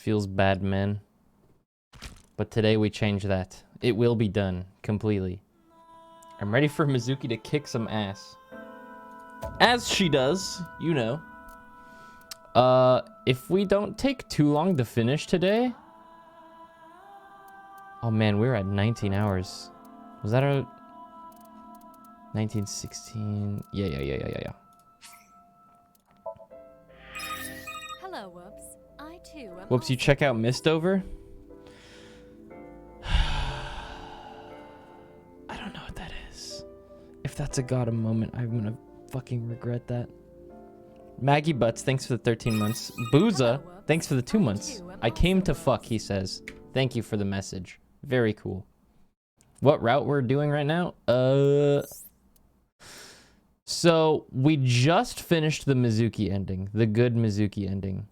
Feels bad, man. But today we change that. It will be done completely. I'm ready for Mizuki to kick some ass. As she does, you know. If we don't take too long to finish today... Oh man, we're at 19 hours. Was that a... 1916... Yeah. Hello, Whoops. I too am Whoops, you check out Mistover? I don't know what that is. If that's a Gotham moment, I'm gonna fucking regret that. Maggie Butts, thanks for the 13 months. Booza, thanks for the 2 months. I came to fuck, he says. Thank you for the message. Very cool. What route we're doing right now? So we just finished the Mizuki ending, the good Mizuki ending.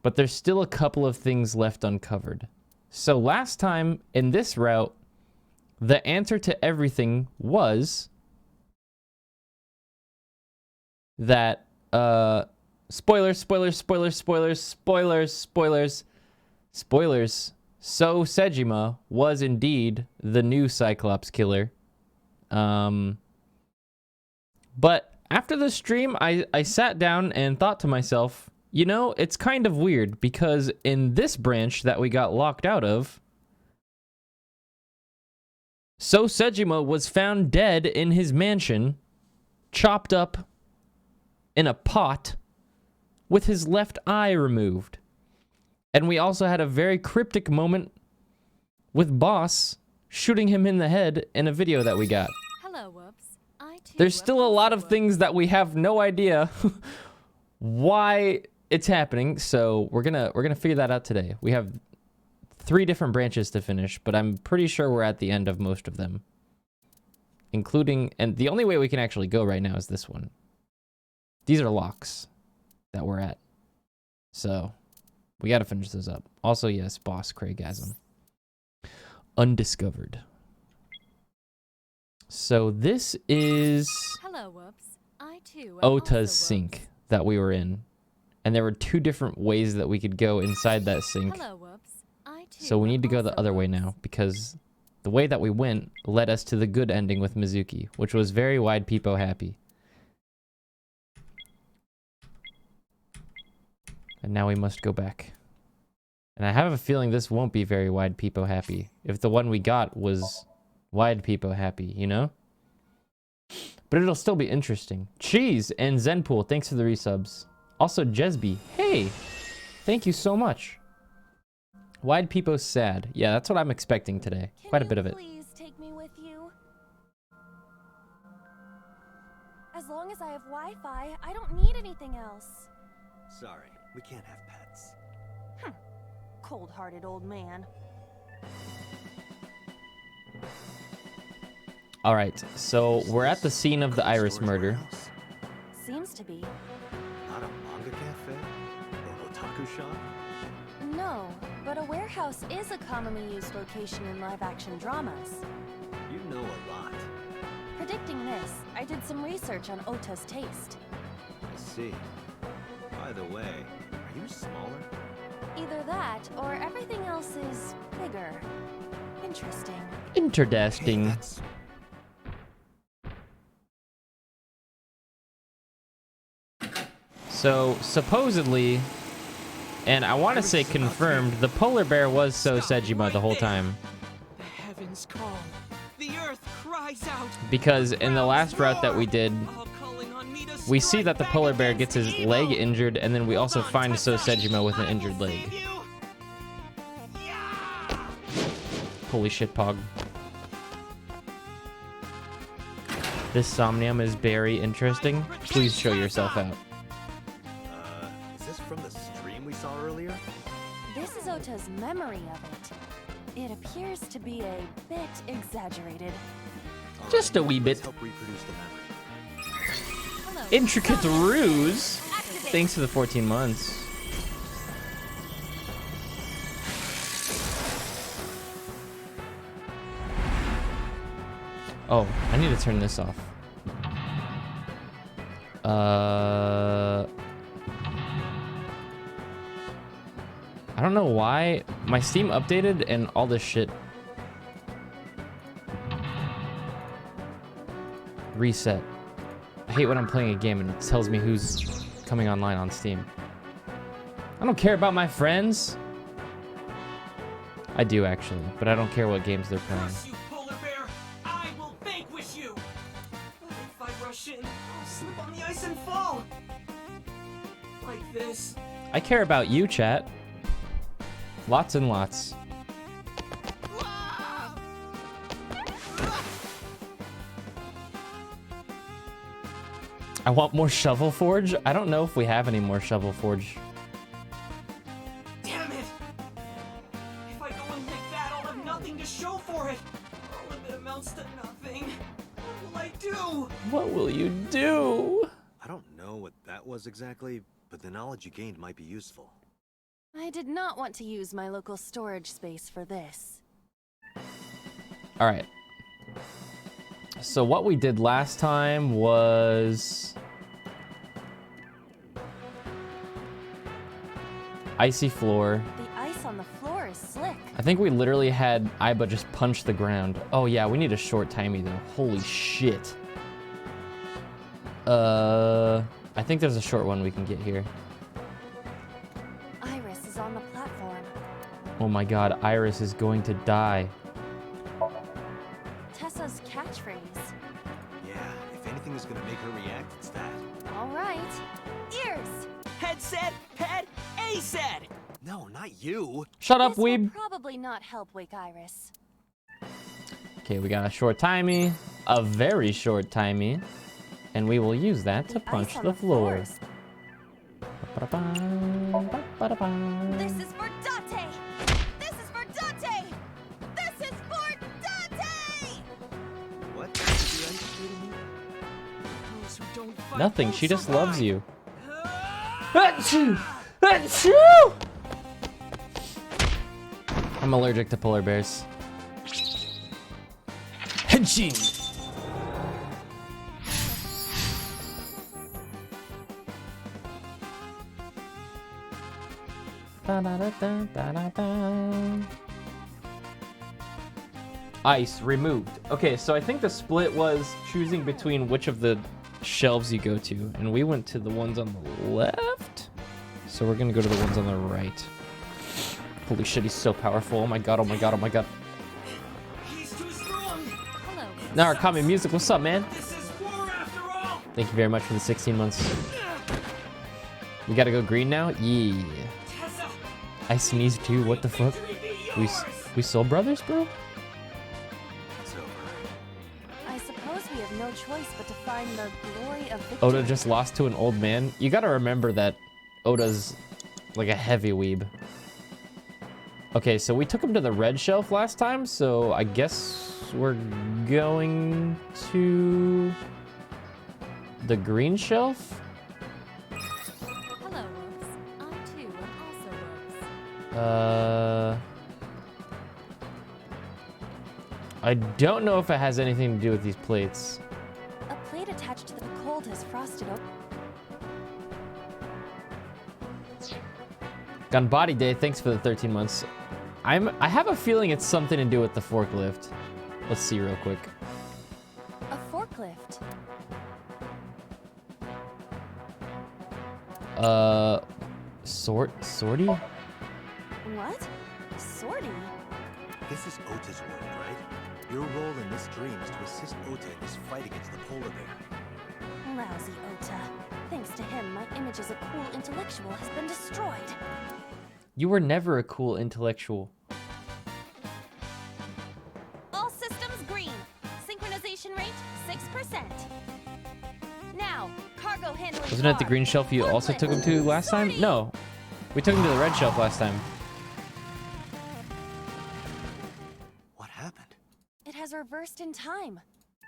But there's still a couple of things left uncovered. So last time in this route, the answer to everything was that spoilers. So Sejima was indeed the new Cyclops killer. But after the stream, I sat down and thought to myself, you know, it's kind of weird because in this branch that we got locked out of, So Sejima was found dead in his mansion, chopped up in a pot with his left eye removed. And we also had a very cryptic moment with Boss shooting him in the head in a video that we got. Hello, Whoops. There's still a lot of things that we have no idea why it's happening, so we're gonna figure that out today. We have 3 different branches to finish, but I'm pretty sure we're at the end of most of them. Including, and the only way we can actually go right now is this one. These are locks that we're at. So, we gotta finish this up. Also, yes, Boss Craigasm. Undiscovered. So this is Hello, Whoops. I too Ota's sink that we were in. And there were 2 different ways that we could go inside that sink. Hello, Whoops. I too So we need to go the other way now, because the way that we went led us to the good ending with Mizuki, which was very Wide Peepo happy. And now we must go back. And I have a feeling this won't be very Wide Peepo happy, if the one we got was Wide Peepo happy, you know? But it'll still be interesting. Cheese and Zenpool, thanks for the resubs. Also Jesby, hey! Thank you so much. Wide Peepo's sad. Yeah, that's what I'm expecting today. Quite a bit of it. Please take me with you. As long as I have Wi-Fi, I don't need anything else. Sorry, we can't have pets. Cold-hearted old man. Alright, so we're at the scene of the Iris murder. Seems to be. Not a manga cafe? Or otaku shop? No, but a warehouse is a commonly used location in live-action dramas. You know a lot. Predicting this, I did some research on Ota's taste. I see. By the way, are you smaller? Either that, or everything else is bigger. Interesting. Interdasting. Hey, that's... So, supposedly, and I want to say confirmed, the polar bear was So Sejima the whole time. The heavens call. The earth cries out. Because in the last route that we did, All calling on me to we see strike that the back polar bear against gets his evil. leg injured, and then we also Hold on, find So Tessa. Sejima with an I will injured leg. save you. Yeah. Holy shit, Pog. This Somnium is very interesting. Please show yourself out. Is this from the stream we saw earlier? This is Ota's memory of it. It appears to be a bit exaggerated. Just a wee bit. Let's help reproduce the memory. Hello. Intricate ruse. Activate. Thanks for the 14 months. Oh, I need to turn this off. I don't know why my Steam updated and all this shit reset. I hate when I'm playing a game and it tells me who's coming online on Steam. I don't care about my friends. I do actually, but I don't care what games they're playing. Curse you, polar bear! I will vanquish you! But if I rush in, I'll slip on the ice and fall! Like this. I care about you, chat. Lots and lots. I want more Shovel Forge. I don't know if we have any more Shovel Forge. Damn it! If I go in like that, I'll have nothing to show for it! All of it amounts to nothing. What will I do? What will you do? I don't know what that was exactly, but the knowledge you gained might be useful. I did not want to use my local storage space for this. All right. So what we did last time was icy floor. The ice on the floor is slick. I think we literally had Aiba just punch the ground. Oh yeah, we need a short timey though. Holy shit. I think there's a short one we can get here. Iris is on the platform. Oh my god, Iris is going to die. Tessa's catchphrase. Yeah, if anything is gonna make her react, it's that. All right. Ears. Head said, head, A said! No, not you. Shut up, This will weeb. probably not help wake Iris. Okay, we got a short timey, a very short timey, and we will use that to The punch ice on the floor. is- This is for Dante! This is for Dante! This is for Dante! What? Did the ice shooting me? Those who don't fight Nothing, won't she just survive. loves you. Ah! Achoo! Achoo! I'm allergic to polar bears. Henshin! Ice removed. Okay, so I think the split was choosing between which of the shelves you go to, and we went to the ones on the left. So we're gonna go to the ones on the right. Holy shit, he's so powerful. Oh my god, oh my god, oh my god. He's too strong! Hello. Narakami Music, what's up, man? This is war after all! Thank you very much for the 16 months. You gotta go green now? Yeah. Tessa, I sneezed too, what the fuck? victory be We, yours. we soul brothers, bro? It's over. I suppose we have no choice but to find the glory of victory. Oda just lost to an old man. You gotta remember that Oda's like a heavy weeb. Okay, so we took him to the red shelf last time, so I guess we're going to the green shelf? Hello, Woops. I too am also Woops. I don't know if it has anything to do with these plates. A plate attached to the cold has frosted open. Gun Body Day, thanks for the 13 months. I have a feeling it's something to do with the forklift. Let's see real quick. A forklift. Sortie? What? Sortie? This is Ota's world, right? Your role in this dream is to assist Ota in his fight against the polar bear. Lousy Ota. Thanks to him, my image as a cool intellectual has been destroyed. You were never a cool intellectual. All systems green. Synchronization rate 6%. Now, cargo handling. Wasn't it the car. green shelf you also took him to last time? No. We took him to the red shelf last time. What happened? It has reversed in time.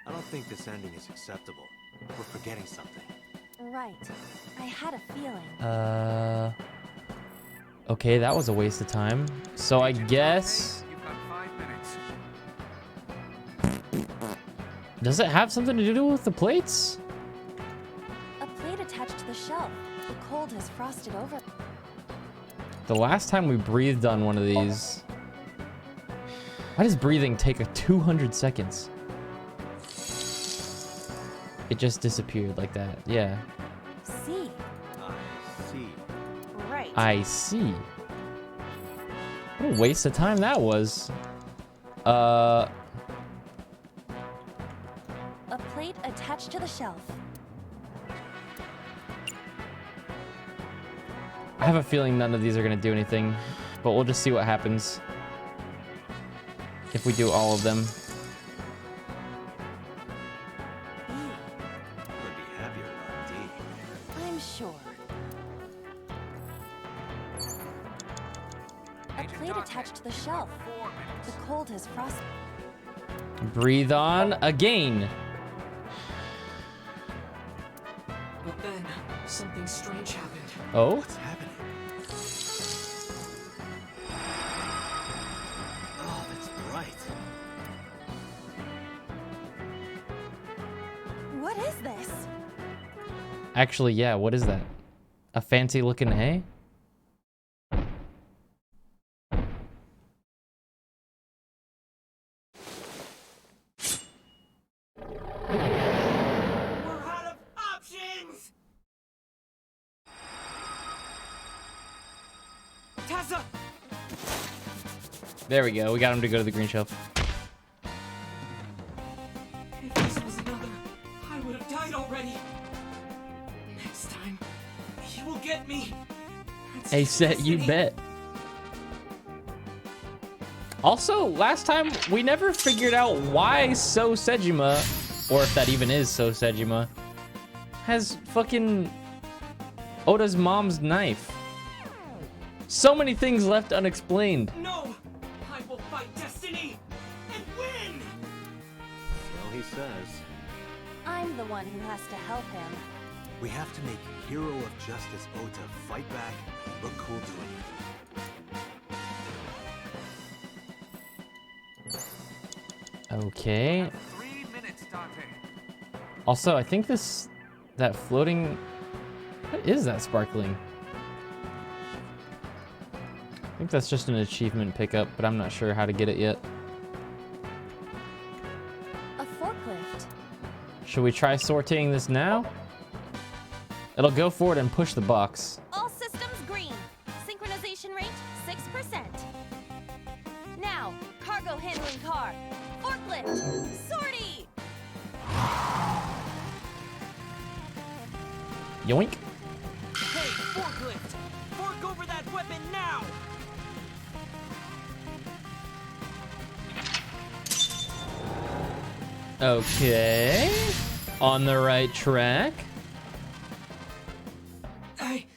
I don't think this ending is acceptable. We're forgetting something. Right. I had a feeling. Okay, that was a waste of time. So I guess... You've got 5 minutes. Does it have something to do with the plates? A plate attached to the shelf. The cold has frosted over. The last time we breathed on one of these... Why does breathing take 200 seconds? It just disappeared like that. Yeah. See. I see. Right. I see. What a waste of time that was. A plate attached to the shelf. I have a feeling none of these are gonna do anything, but we'll just see what happens if we do all of them. Would be happier about D. I'm sure. A plate attached to the shelf. The cold has frosted. Breathe on again. But then, something strange happened. Oh? What's happening? Oh, that's bright. What is this? Actually, yeah, what is that? A fancy looking hay? We're out of options! Tessa! There we go. We got him to go to the green shelf. If this was another, I would have died already. Next time, he will get me. It's Hey, set, you destiny. bet. Also, last time we never figured out why So Sejima, or if that even is So Sejima, has fucking Ota's mom's knife. So many things left unexplained. No! I will fight destiny and win! So he says. I'm the one who has to help him. We have to make Hero of Justice Ota fight back, look cool doing it. Okay. 3 minutes, Dante. Also, I think that floating, what is that sparkling? I think that's just an achievement pickup, but I'm not sure how to get it yet. A forklift. Should we try sorting this now? It'll go forward and push the box. All systems green. Synchronization rate 6%. Now, cargo handling car. Forklift. Sortie. Yoink. Hey, forklift! Fork over that weapon now! Okay. On the right track. I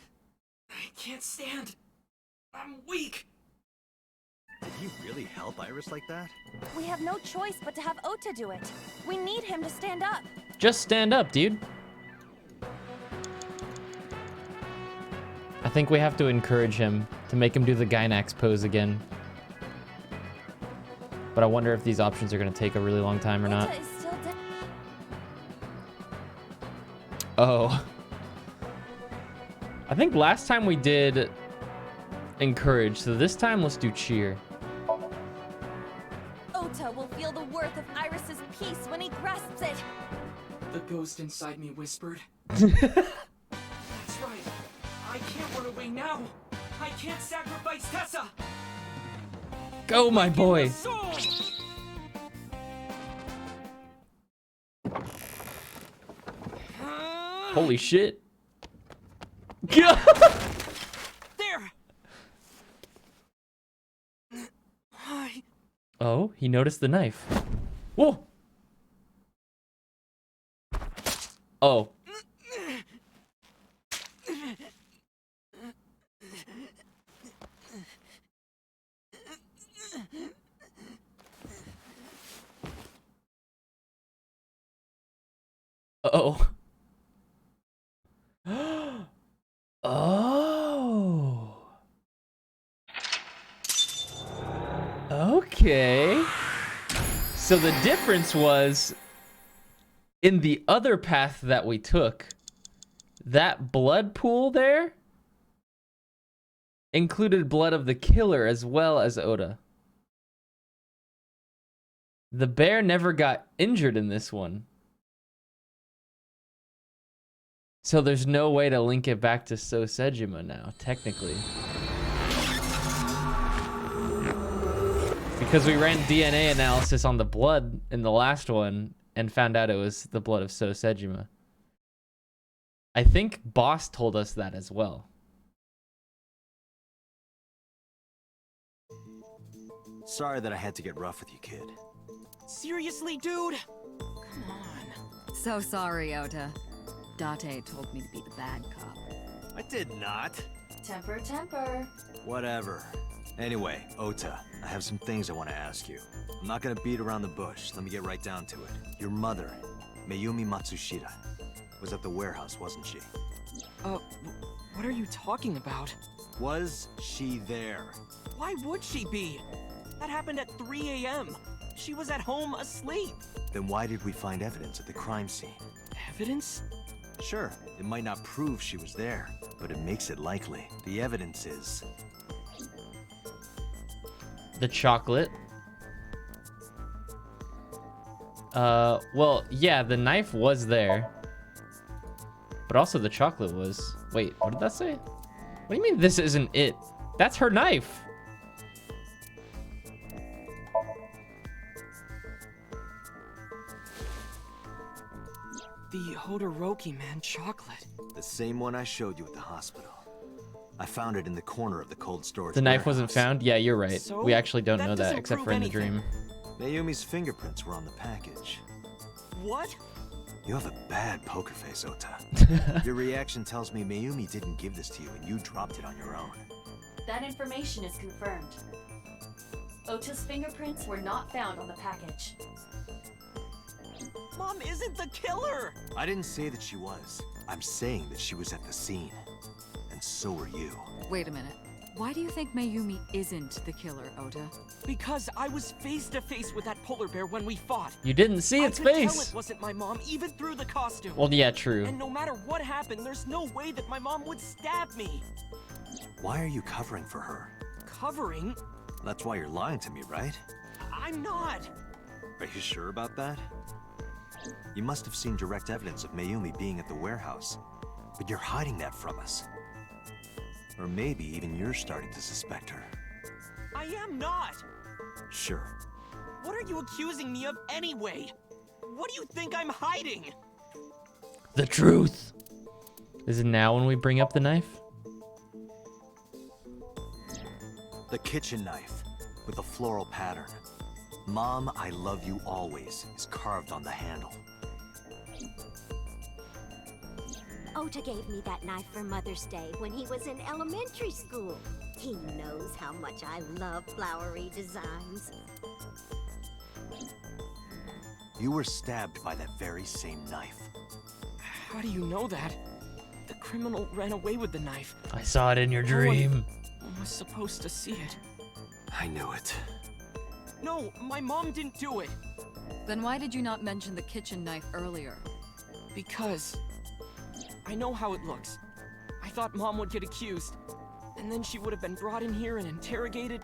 can't stand. I'm weak. Did he really help Iris like that? We have no choice but to have Ota do it. We need him to stand up. Just stand up, dude. I think we have to encourage him to make him do the Gynax pose again. But I wonder if these options are going to take a really long time or not. Ota is still dead. Oh. I think last time we did encourage, so this time let's do cheer. Ota will feel the worth of Iris's peace when he grasps it. The ghost inside me whispered. That's right. I can't run away now. I can't sacrifice Tessa. Go, my boy. Soul! Holy shit. There. Oh, he noticed the knife. Whoa. Oh. Uh-oh. Oh. Okay. So the difference was in the other path that we took, that blood pool there included blood of the killer as well as Ota. The bear never got injured in this one. So there's no way to link it back to So Sejima now, technically. Because we ran DNA analysis on the blood in the last one and found out it was the blood of So Sejima. I think Boss told us that as well. Sorry that I had to get rough with you, kid. Seriously, dude? Come on. So sorry, Ota. Date told me to be the bad cop. I did not. Temper, temper. Whatever. Anyway, Ota, I have some things I want to ask you. I'm not gonna beat around the bush. Let me get right down to it. Your mother, Mayumi Matsushita, was at the warehouse, wasn't she? What are you talking about? Was she there? Why would she be? That happened at 3 a.m. She was at home asleep. Then why did we find evidence at the crime scene? Evidence? Sure, it might not prove she was there, but it makes it likely. The evidence is... The chocolate. Well, yeah, the knife was there. But also the chocolate was... Wait, what did that say? What do you mean this isn't it? That's her knife. The Hodoroki man chocolate. The same one I showed you at the hospital. I found it in the corner of the cold storage The knife warehouse. wasn't found? Yeah, you're right. So, We actually don't that know that doesn't except prove for in the anything. dream. Mayumi's fingerprints were on the package. What? You have a bad poker face, Ota. Your reaction tells me Mayumi didn't give this to you and you dropped it on your own. That information is confirmed. Ota's fingerprints were not found on the package. Mom isn't the killer! I didn't say that she was. I'm saying that she was at the scene. And so were you. Wait a minute. Why do you think Mayumi isn't the killer, Ota? Because I was face to face with that polar bear when we fought. You didn't see its I could face. tell it wasn't my mom, even through the costume. Well, yeah, true. And no matter what happened, there's no way that my mom would stab me. Why are you covering for her? Covering? That's why you're lying to me, right? I'm not. Are you sure about that? You must have seen direct evidence of Mayumi being at the warehouse. But you're hiding that from us. Or maybe even you're starting to suspect her. I am not. Sure. What are you accusing me of anyway? What do you think I'm hiding? The truth. Is it now when we bring up the knife? The kitchen knife with a floral pattern. Mom, I love you always is carved on the handle. Ota gave me that knife for Mother's Day when he was in elementary school. He knows how much I love flowery designs. You were stabbed by that very same knife. How do you know that? The criminal ran away with the knife. I saw it in your No one dream. was supposed to see it. I knew it. No, my mom didn't do it. Then why did you not mention the kitchen knife earlier? Because I know how it looks. I thought Mom would get accused, and then she would have been brought in here and interrogated.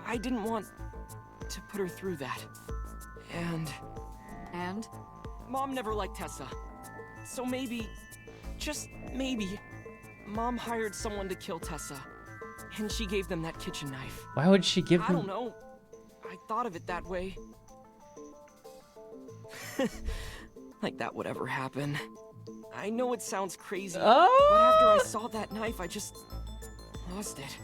I didn't want to put her through that. And And? Mom never liked Tessa. So maybe, just maybe, Mom hired someone to kill Tessa. And she gave them that kitchen knife. Why would she give I them... don't know. I thought of it that way. Like that would ever happen. I know it sounds crazy, but after I saw that knife, I just lost it.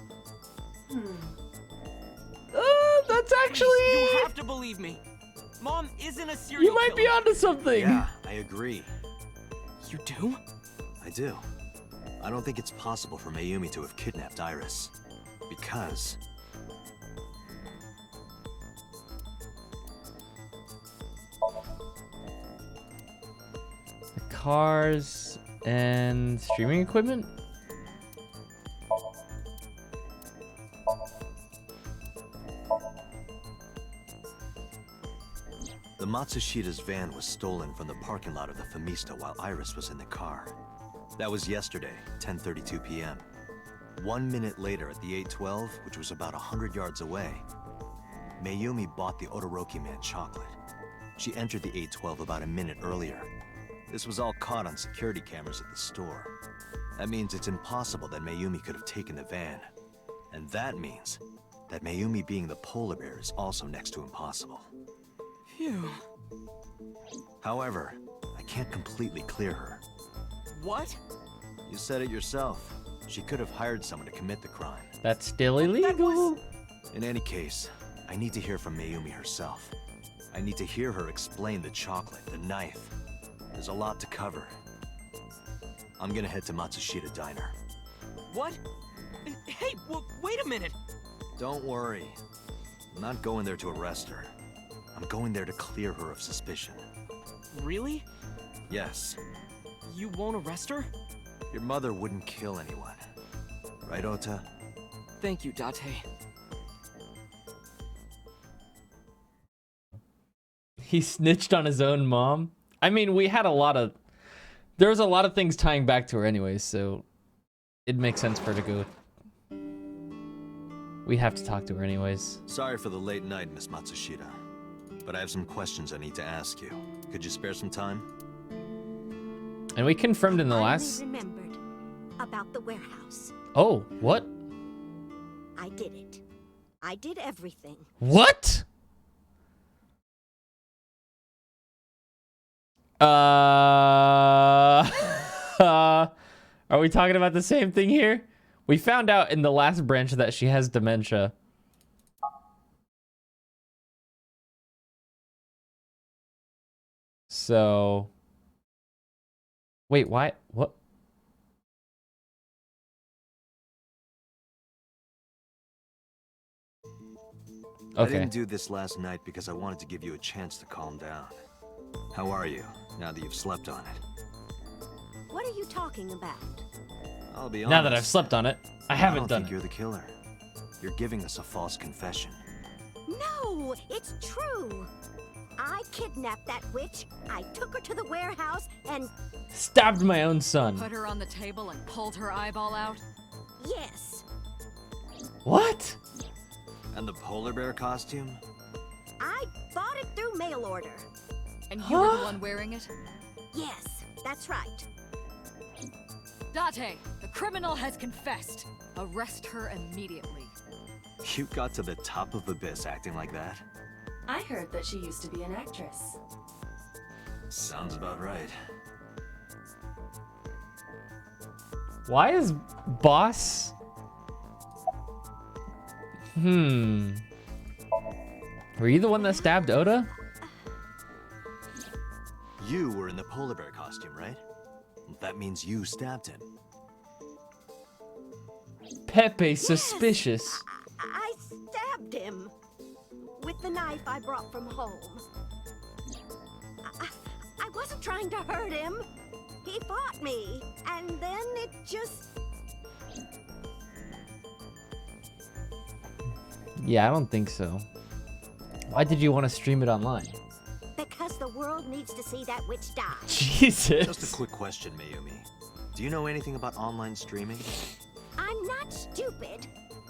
That's actually... You have to believe me. Mom isn't a serial You might be killer. onto something. Yeah, I agree. You do? I do. I don't think it's possible for Mayumi to have kidnapped Iris. Because... The cars and streaming equipment? The Matsushita's van was stolen from the parking lot of the Famista while Iris was in the car. That was yesterday, 10:32 p.m. 1 minute later at the 812, which was about 100 yards away, Mayumi bought the Odoroki man chocolate. She entered the 812 about a minute earlier. This was all caught on security cameras at the store. That means it's impossible that Mayumi could have taken the van. And that means that Mayumi being the polar bear is also next to impossible. Phew. However, I can't completely clear her. What? You said it yourself. She could have hired someone to commit the crime. That's still illegal. In any case, I need to hear from Mayumi herself. I need to hear her explain the chocolate, the knife. There's a lot to cover. I'm gonna head to Matsushita Diner. What? Hey, wait a minute. Don't worry. I'm not going there to arrest her. I'm going there to clear her of suspicion. Really? Yes. You won't arrest her? Your mother wouldn't kill anyone. Right, Ota? Thank you, Date. He snitched on his own mom. I mean, there was a lot of things tying back to her anyways, so it makes sense for her to go. We have to talk to her anyways. Sorry for the late night, Miss Matsushita. But I have some questions I need to ask you. Could you spare some time? And we confirmed in the I last... remembered about the warehouse. Oh, what? I did it. I did everything. What? Are we talking about the same thing here? We found out in the last branch that she has dementia. So... Wait, why? What? I Okay. didn't do this last night because I wanted to give you a chance to calm down. How are you, now that you've slept on it? What are you talking about? I'll be honest. Now that I've slept on it, I haven't don't done think it. you're the killer. You're giving us a false confession. No, it's true. I kidnapped that witch. I took her to the warehouse and Stabbed my own son. Put her on the table and pulled her eyeball out? yes, What? And the polar bear costume? I bought it through mail order. And you were the one wearing it? Yes, that's right. Date, the criminal has confessed. Arrest her immediately. You got to the top of the abyss acting like that? I heard that she used to be an actress. Sounds about right. Why is boss? Were you the one that stabbed Oda? You were in the polar bear costume, right? That means you stabbed him. Pepe suspicious. I stabbed him with the knife I brought from home. I wasn't trying to hurt him. He fought me, and then it just... Yeah, I don't think so. Why did you want to stream it online? Because the world needs to see that witch die. Jesus. Just a quick question, Mayumi. Do you know anything about online streaming? I'm not stupid.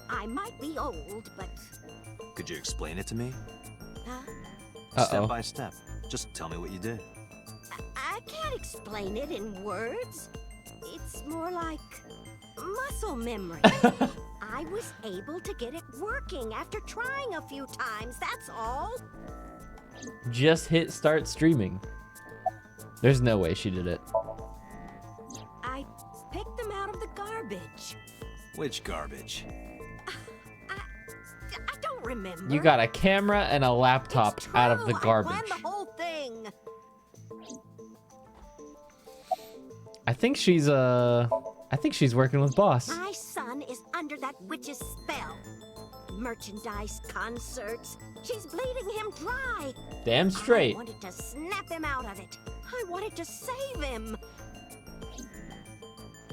I might be old, but... Could you explain it to me? Huh? Step by step. Just tell me what you did. I can't explain it in words. It's more like muscle memory. I was able to get it working after trying a few times, that's all. Just hit start streaming. There's no way she did it. I picked them out of the garbage. Which garbage? I don't remember. You got a camera and a laptop It's out of the true, I garbage. planned the whole thing. I think she's working with boss. My son is under that witch's spell. Merchandise, concerts. She's bleeding him dry. Damn straight. I wanted to snap him out of it. I wanted to save him.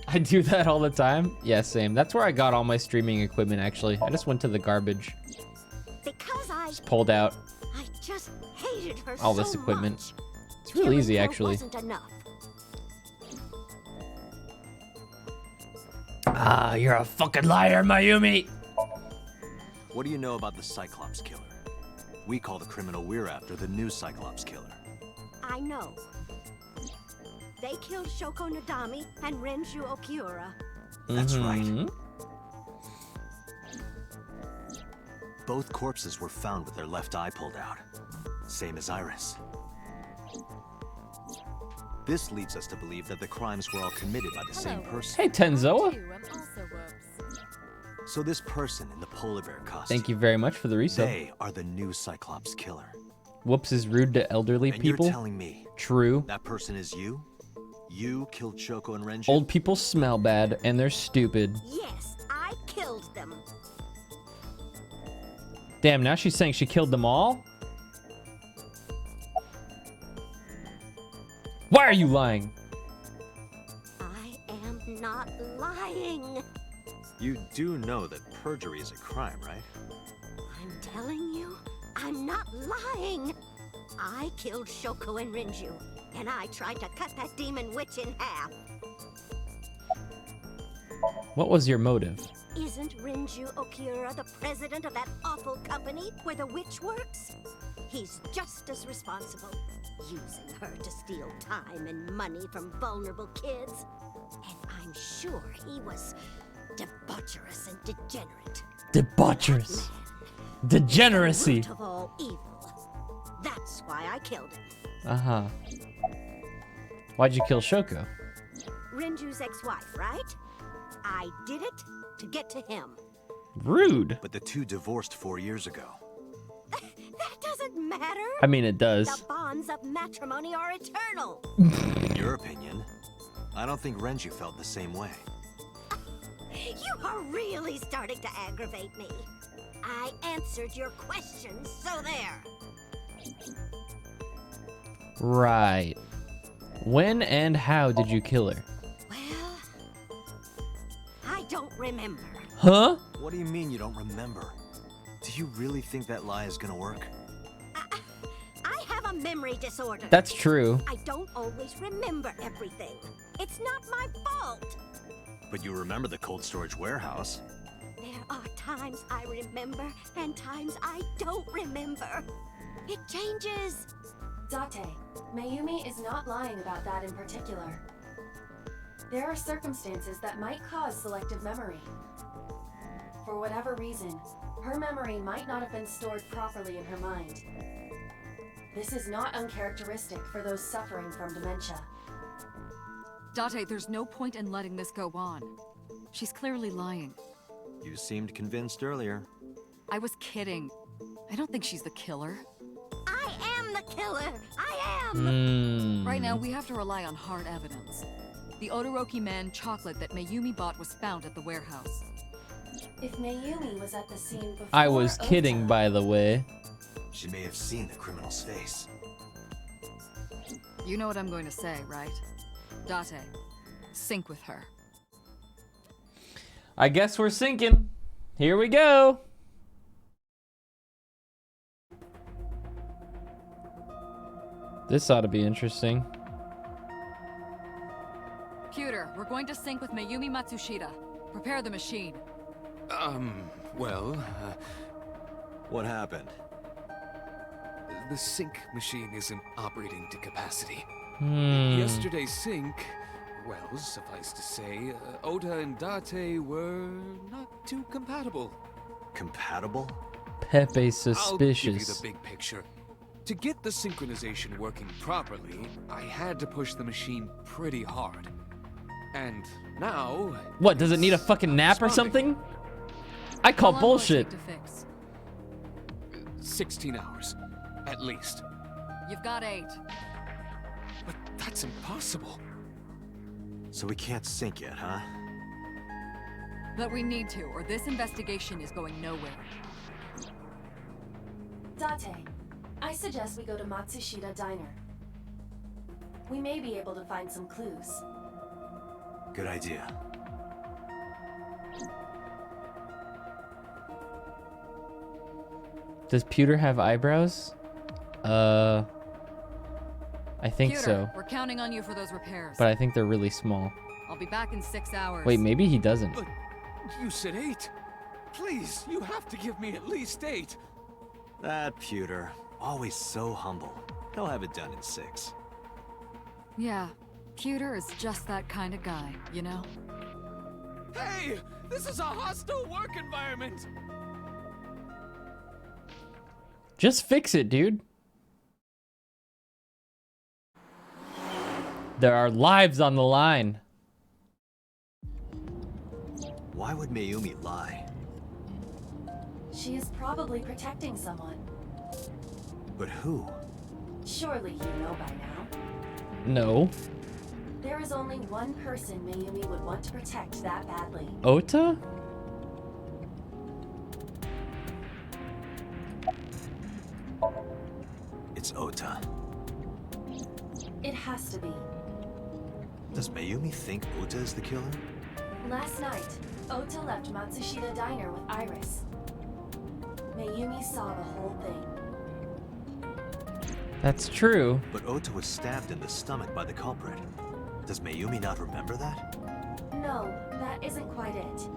I do that all the time. Yeah, same. That's where I got all my streaming equipment, actually. I just went to the garbage. Because I Pulled out just hated her all so this equipment. much. It's real Killing easy, her actually. wasn't enough. Ah, you're a fucking liar, Mayumi. What do you know about the Cyclops killer? We call the criminal we're after the new Cyclops killer. I know. They killed Shoko Nadami and Renju Okiura. That's right. Both corpses were found with their left eye pulled out. Same as Iris. This leads us to believe that the crimes were all committed by the same person. Hey, Tenzoa. I'm also Woops. So this person in the polar bear costume, Thank you very much for the resub. they are the new Cyclops killer. Whoops is rude to elderly And people. you're telling me True. that person is you? You killed Shoko and Renju? Old people smell bad and they're stupid. Yes, I killed them. Damn, now she's saying she killed them all? Why are you lying? I am not lying. You do know that perjury is a crime, right? I'm telling you, I'm not lying. I killed Shoko and Renju, and I tried to cut that demon witch in half. What was your motive? Isn't Renju Okiura the president of that awful company where the witch works? He's just as responsible, using her to steal time and money from vulnerable kids. And I'm sure he was debaucherous and degenerate. Debaucherous. Man, Degeneracy. root of all evil. That's why I killed him. Uh-huh. Why'd you kill Shoko? Renju's ex-wife, right? I did it to get to him. Rude. But the two divorced 4 years ago. That doesn't matter. I mean, it does. The bonds of matrimony are eternal. In your opinion, I don't think Renju felt the same way. You are really starting to aggravate me. I answered your questions, so there. Right. When and how did you kill her? Well, I don't remember. Huh? What do you mean you don't remember? Do you really think that lie is gonna work? I have a memory disorder. That's true. I don't always remember everything. It's not my fault. But you remember the cold storage warehouse. There are times I remember and times I don't remember. It changes. Date, Mayumi is not lying about that in particular. There are circumstances that might cause selective memory. For whatever reason, her memory might not have been stored properly in her mind. This is not uncharacteristic for those suffering from dementia. Date, there's no point in letting this go on. She's clearly lying. You seemed convinced earlier. I was kidding. I don't think she's the killer. I am the killer. I am. Right now, we have to rely on hard evidence. The Odoroki Man chocolate that Mayumi bought was found at the warehouse. If Mayumi was at the scene before I was kidding, Ota, by the way. She may have seen the criminal's face. You know what I'm going to say, right? Date, sync with her. I guess we're sinking. Here we go. This ought to be interesting. Computer, we're going to sync with Mayumi Matsushita. Prepare the machine. Well, What happened? the sync machine isn't operating to capacity. Hmm. Yesterday's sync, well, suffice to say, Ota and Date were not too compatible. Compatible? Pepe I'll give you the suspicious. big picture. To get the synchronization working properly, I had to push the machine pretty hard. And now... What, does it need a fucking nap or responding. something? I call How long will it bullshit. take to fix? 16 hours, at least. You've got 8. But that's impossible. So we can't sync yet, huh? But we need to, or this investigation is going nowhere. Date, I suggest we go to Matsushita Diner. We may be able to find some clues. Good idea. Does Pewter have eyebrows? I think Computer, so. we're counting on you for those repairs. But I think they're really small. I'll be back in 6 hours. Wait, maybe he doesn't. But you said 8. Please, you have to give me at least 8. That pewter, always so humble. He'll have it done in 6. Yeah, Pewter is just that kind of guy, you know? Hey! This is a hostile work environment! Just fix it, dude. There are lives on the line. Why would Mayumi lie? She is probably protecting someone. But who? Surely you know by now. No. There is only one person Mayumi would want to protect that badly. Ota? It's Ota. It has to be. Does Mayumi think Ota is the killer? Last night, Ota left Matsushita Diner with Iris. Mayumi saw the whole thing. That's true. But Ota was stabbed in the stomach by the culprit. Does Mayumi not remember that? No, that isn't quite it.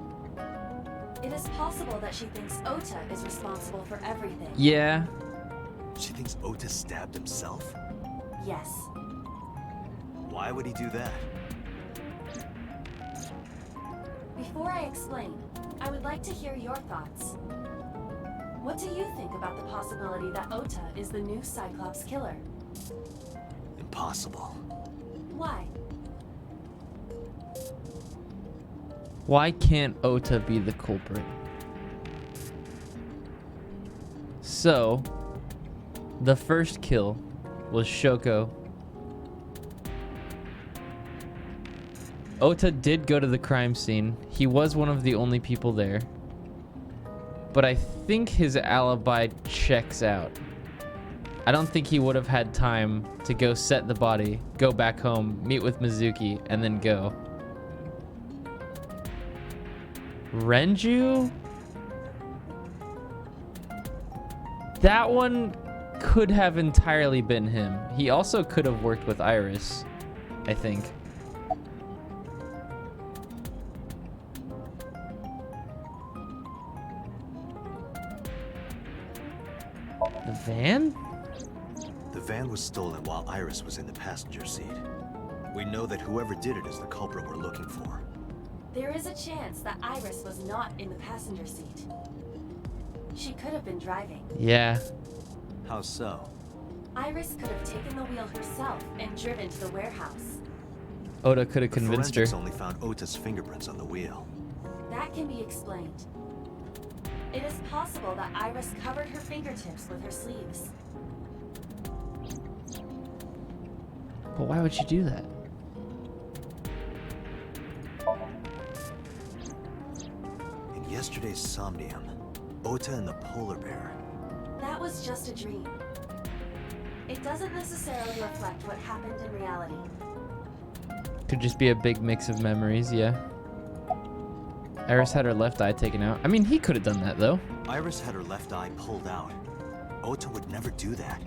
It is possible that she thinks Ota is responsible for everything. Yeah. She thinks Ota stabbed himself? Yes. Why would he do that? Before I explain, I would like to hear your thoughts. What do you think about the possibility that Ota is the new Cyclops killer? Impossible. Why? Why can't Ota be the culprit? So, the first kill was Shoko. Ota did go to the crime scene. He was one of the only people there. But I think his alibi checks out. I don't think he would have had time to go set the body, go back home, meet with Mizuki, and then go. Renju? That one could have entirely been him. He also could have worked with Iris, I think. The van? The van was stolen while Iris was in the passenger seat. We know that whoever did it is the culprit we're looking for. There is a chance that Iris was not in the passenger seat. She could have been driving. Yeah. How so? Iris could have taken the wheel herself and driven to the warehouse. Oda could have convinced her. Forensics only found Ota's fingerprints on the wheel. That can be explained. It is possible that Iris covered her fingertips with her sleeves. But why would she do that? In yesterday's Somnium, Ota and the polar bear. That was just a dream. It doesn't necessarily reflect what happened in reality. Could just be a big mix of memories, yeah. Iris had her left eye taken out. I mean, he could have done that, though. Iris had her left eye pulled out. Ota would never do that.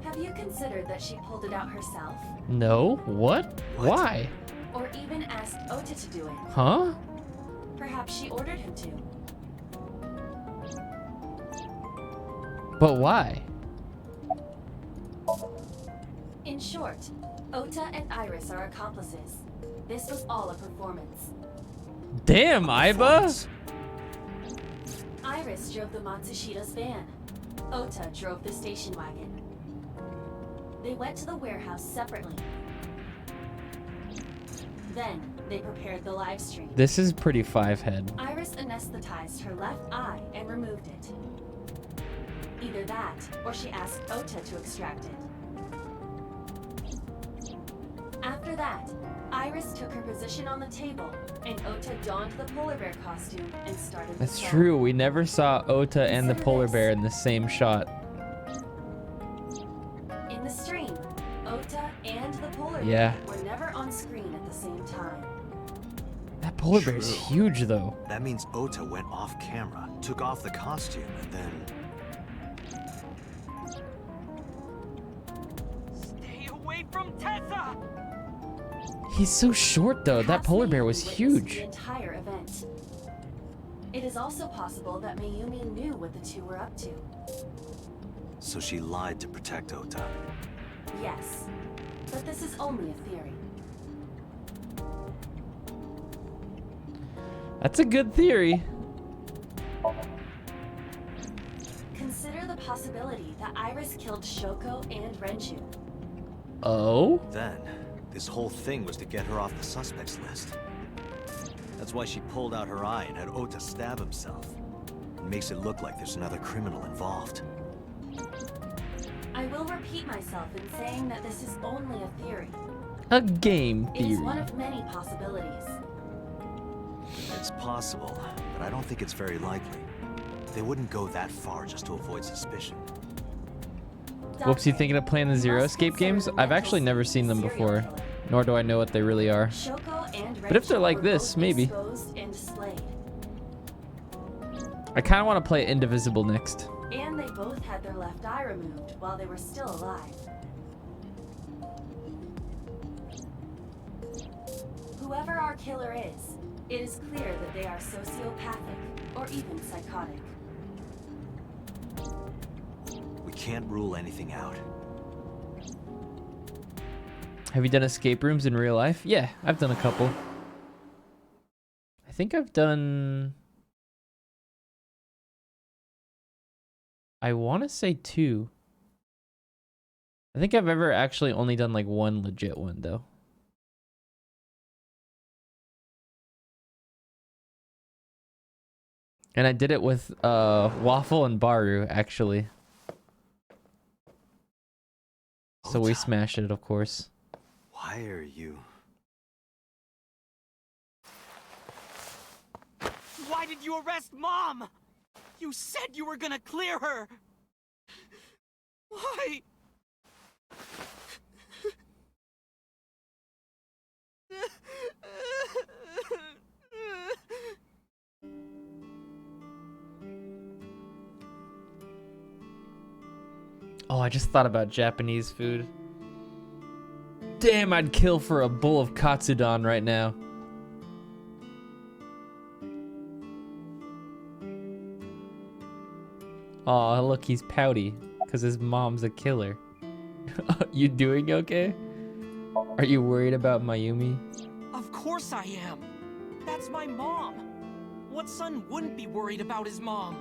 Have you considered that she pulled it out herself? No? What? What? Why? Or even asked Ota to do it? Huh? Perhaps she ordered him to. But why? In short, Ota and Iris are accomplices. This was all a performance. Damn, Aiba! Iris drove the Matsushita's van. Ota drove the station wagon. They went to the warehouse separately. Then, they prepared the live stream. This is pretty five-head. Iris anesthetized her left eye and removed it. Either that, or she asked Ota to extract it. After that, Iris took her position on the table, and Ota donned the polar bear costume and started the That's song. true. We never saw Ota and the polar bear in the same shot. In the stream, Ota and the polar Yeah. bear were never on screen at the same time. That polar bear's True. huge, though. That means Ota went off camera, took off the costume, and then... Stay away from Tessa! He's so short though. That Perhaps polar bear Mayumi was witnessed huge. The entire event. It is also possible that Mayumi knew what the two were up to. So she lied to protect Ota. Yes, but this is only a theory. That's a good theory. Consider the possibility that Iris killed Shoko and Renju. Oh? Then, this whole thing was to get her off the suspects list. That's why she pulled out her eye and had Ota stab himself. It makes it look like there's another criminal involved. I will repeat myself in saying that this is only a theory. A game It is theory. one of many possibilities. It's possible, but I don't think it's very likely. They wouldn't go that far just to avoid suspicion. Whoops, you thinking of playing the Zero Escape games? I've actually never seen them before, nor do I know what they really are. Shoko and But if they're Renju like were this, both maybe. exposed and displayed. I kind of want to play Indivisible next. And they both had their left eye removed while they were still alive. Whoever our killer is, it is clear that they are sociopathic or even psychotic. We can't rule anything out. Have you done escape rooms in real life? Yeah, I've done a couple. I think I've done... I want to say 2. I think I've ever actually only done like one legit one though. And I did it with Waffle and Baru actually. So we smashed it, of course. Why are you... Why did you arrest Mom? You said you were gonna clear her. Why? Oh, I just thought about Japanese food. Damn, I'd kill for a bowl of katsudon right now. Aw, look, he's pouty because his mom's a killer. You doing okay? Are you worried about Mayumi? Of course I am. That's my mom. What son wouldn't be worried about his mom?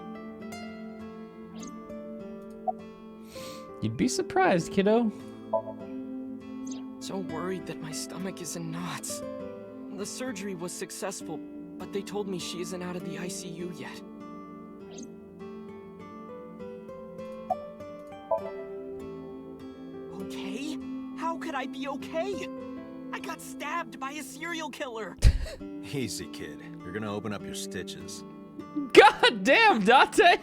You'd be surprised, kiddo. So worried that my stomach is in knots. The surgery was successful, but they told me she isn't out of the ICU yet. Okay? How could I be okay? I got stabbed by a serial killer. Easy, kid. You're gonna open up your stitches. God damn, Dante!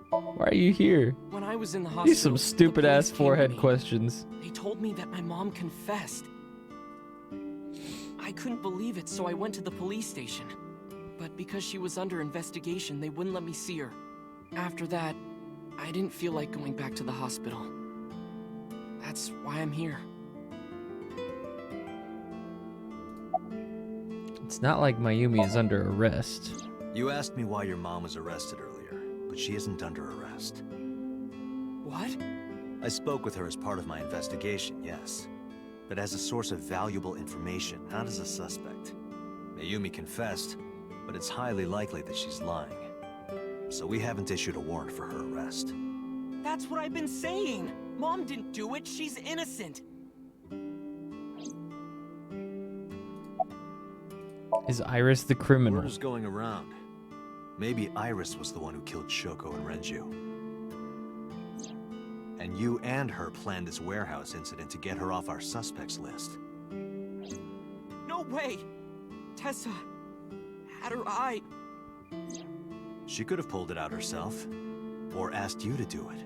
Why are you here? When I was in the hospital, These some the stupid ass police came to forehead me. questions. They told me that my mom confessed. I couldn't believe it, so I went to the police station. But because she was under investigation, they wouldn't let me see her. After that, I didn't feel like going back to the hospital. That's why I'm here. It's not like Mayumi is under arrest. You asked me why your mom was arrested earlier, but she isn't under arrest. What? I spoke with her as part of my investigation, yes. But as a source of valuable information, not as a suspect. Mayumi confessed, but it's highly likely that she's lying. So we haven't issued a warrant for her arrest. That's what I've been saying. Mom didn't do it. She's innocent. Is Iris the criminal? Word is going around. Maybe Iris was the one who killed Shoko and Renju. And you and her planned this warehouse incident to get her off our suspects list. No way. Tessa had her eye. She could have pulled it out herself, or asked you to do it.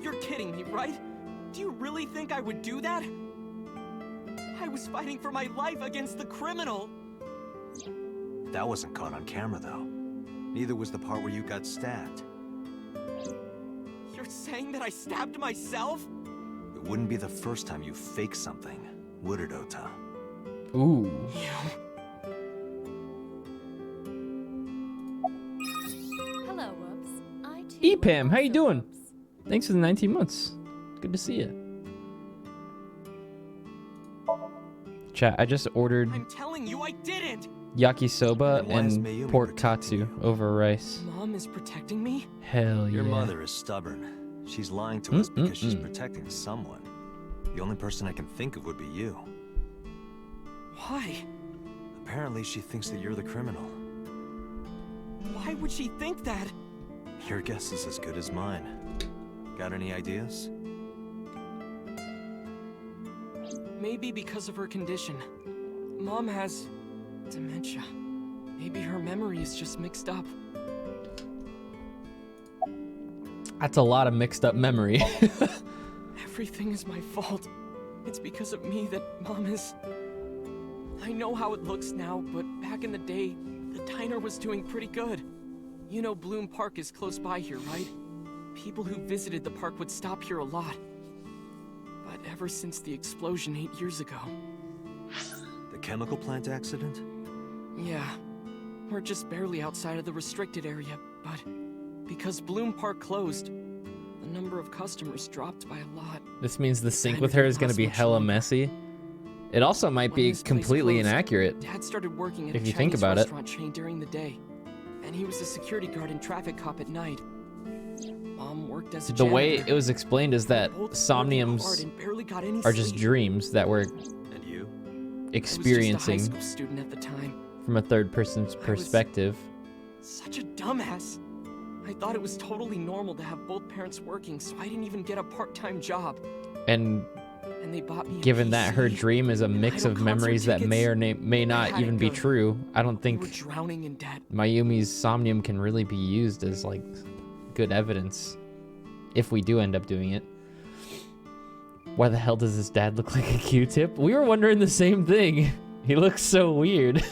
You're kidding me, right? Do you really think I would do that? I was fighting for my life against the criminal. That wasn't caught on camera, though. Neither was the part where you got stabbed. You're saying that I stabbed myself? It wouldn't be the first time you faked something, would it, Ota? Ooh. Hello, Woops. I too EPAM, how you also doing? Woops. Thanks for the 19 months. Good to see you. Chat, I just ordered I'm telling you, I didn't! yakisoba Then why is and Mayumi pork protecting katsu over rice. Mom is protecting me? Hell yeah. Your mother is stubborn. She's lying to us because she's protecting someone. The only person I can think of would be you. Why? Apparently, she thinks that you're the criminal. Why would she think that? Your guess is as good as mine. Got any ideas? Maybe because of her condition. Mom has dementia. Maybe her memory is just mixed up. That's a lot of mixed up memory. Everything is my fault. It's because of me that Mom is... I know how it looks now, but back in the day, the diner was doing pretty good. You know Bloom Park is close by here, right? People who visited the park would stop here a lot. But ever since the explosion 8 years ago... The chemical plant accident? Yeah, we're just barely outside of the restricted area, but because Bloom Park closed, the number of customers dropped by a lot. This means the sync Diner with her didn't is going to last be much hella longer. messy. It also might When be this place completely closed, inaccurate. Dad started working at if a you think Chinese about it. restaurant chain during the day, and he was a security guard and traffic cop at night. Mom worked as a The way janitor. it was explained is that Both worked hard somniums and barely got any are just sleep. dreams that we're And you? I was just a high experiencing school student at the time. from a third person's perspective. Such a dumbass. I thought it was totally normal to have both parents working, so I didn't even get a part-time job. And And they bought me a given that her PC, dream is a and mix idol of concert memories that may or tickets. may I not had even it be good. true, I don't We were think drowning in debt. Mayumi's somnium can really be used as like good evidence if we do end up doing it. Why the hell does his dad look like a Q-tip? We were wondering the same thing. He looks so weird.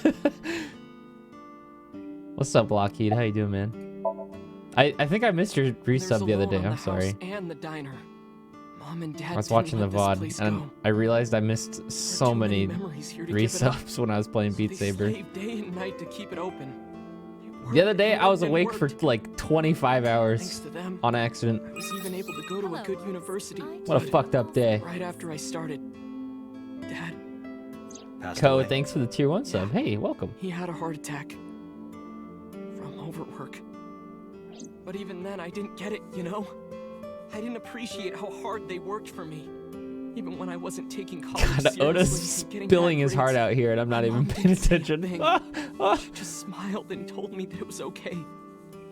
What's up, Lockheed? How you doing, man? I think I missed your There's resub a the other loan day. on the I'm sorry. house and the diner. Mom and Dad I was didn't watching the let this VOD place and go. I realized I missed There are so too many memories here to give it up. resubs when I was playing Beat They Saber. slaved day and night to keep it open. They The other worked day and I was worked and awake for worked. like 25 Thanks hours to them, on accident. I was even able to go to a Hello, good Woops. university. I What a too fucked up also day. Right after I started, Dad, Passed Co, away? thanks for the tier 1 sub. Yeah. Hey, welcome. he had a heart attack from overwork. But even then, I didn't get it, you know? I didn't appreciate how hard they worked for me. Even when I wasn't taking college God, seriously Oda's and getting spilling bad his heart grades. out here and I'm not My even mom paying didn't say a attention. thing. Ah, ah. She just smiled and told me that it was okay.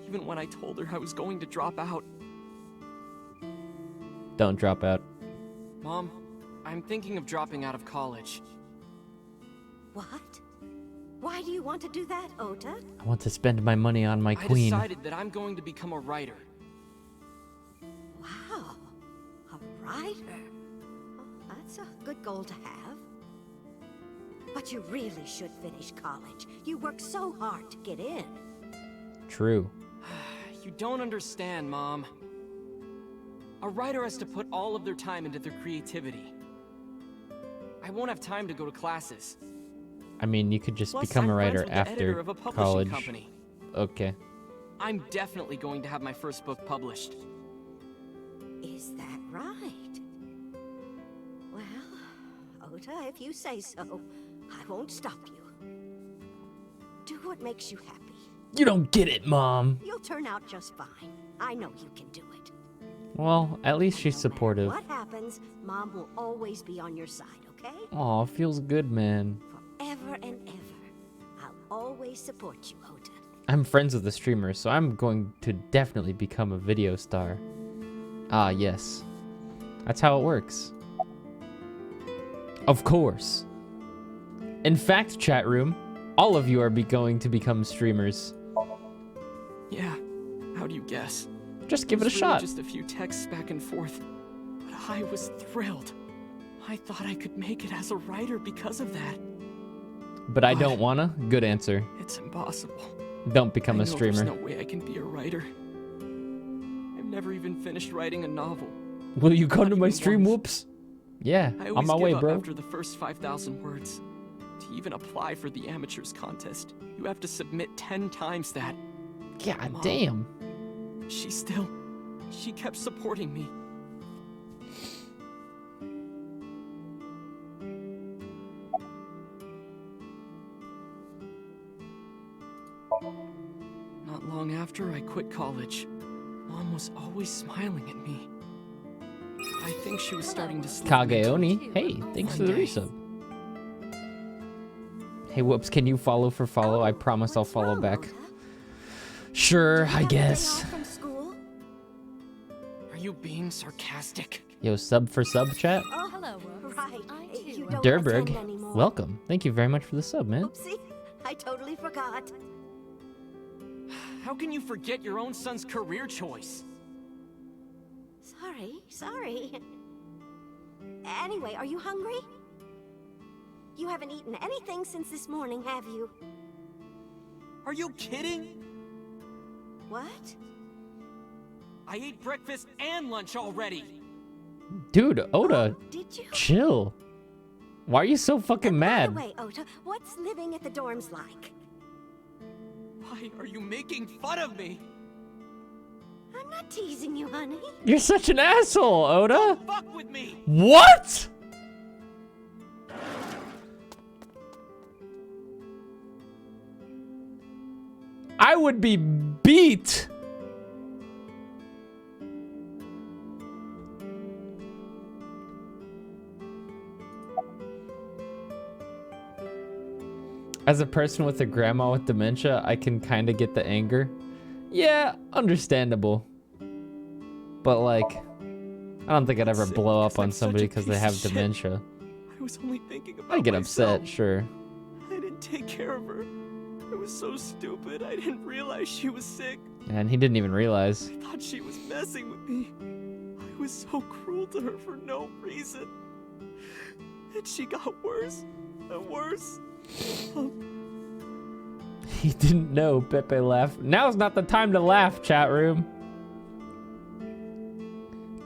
Even when I told her I was going to drop out. Don't drop out. Mom, I'm thinking of dropping out of college. What? Why do you want to do that, Ota? I want to spend my money on my I queen. decided that I'm going to become a writer. Wow. A writer? Oh, that's a good goal to have. But you really should finish college. You worked so hard to get in. True. You don't understand, Mom. A writer has to put all of their time into their creativity. I won't have time to go to classes. I mean, you could just Plus, become a I'm friends writer with the editor after of a publishing college. company. Okay. I'm definitely going to have my first book published. Is that right? Well, Ota, if you say so, I won't stop you. Do what makes you happy. You don't get it, Mom. You'll turn out just fine. I know you can do it. Well, at least she's No matter supportive. what happens, Mom will always be on your side, okay? Aw, feels good, man. Forever and ever. I'll always support you, Ota. I'm friends with the streamer, so I'm going to definitely become a video star. Ah, yes. That's how it works. Of course. In fact, chat room, all of you are going to become streamers. Yeah, how do you guess? Just give it a was really shot. Just a few texts back and forth, but I was thrilled. I thought I could make it as a writer because of that. But I don't wanna? Good answer. It's impossible. Don't become I a know streamer. There's no way I can be a writer. I've never even finished writing a novel. Will you come Not to my even stream, once. Whoops? Yeah, I on always my give way, up bro. after the first 5,000 words. To even apply for the amateurs contest, you have to submit 10 times that. God Mom, damn. She kept supporting me. Not long after I quit college, Mom was always smiling at me. I think she was starting to slip me into Kageoni. Hey, thanks One for the day. resub. Hey, Whoops, can you follow for follow? I promise I'll What's follow wrong, back. Oda? Sure, Do you I have a day guess. off from school? Are you being sarcastic? Yo, sub for sub chat. Oh, Hello, Whoops. right. I You too don't Durberg, attend anymore. welcome. Thank you very much for the sub, man. Oopsie, I totally forgot. How can you forget your own son's career choice? Sorry. Anyway, are you hungry? You haven't eaten anything since this morning, have you? Are you kidding? What? I ate breakfast and lunch already. Dude, Oda, Did you? chill. Why are you so fucking mad? By the way, Ota, what's living at the dorms like? Why are you making fun of me? I'm not teasing you, honey. You're such an asshole, Oda. Fuck with me. What? I would be beat. As a person with a grandma with dementia, I can kind of get the anger. Yeah, understandable. But like, I don't think I'd ever Sick blow up because on I'm such somebody a because they piece have of shit. dementia. I was only thinking about I get myself. upset, sure. I didn't take care of her. I was so stupid. I didn't realize she was sick. And he didn't even realize. I thought she was messing with me. I was so cruel to her for no reason. And she got worse and worse. He didn't know, Pepe laughed. Now's not the time to laugh, chat room.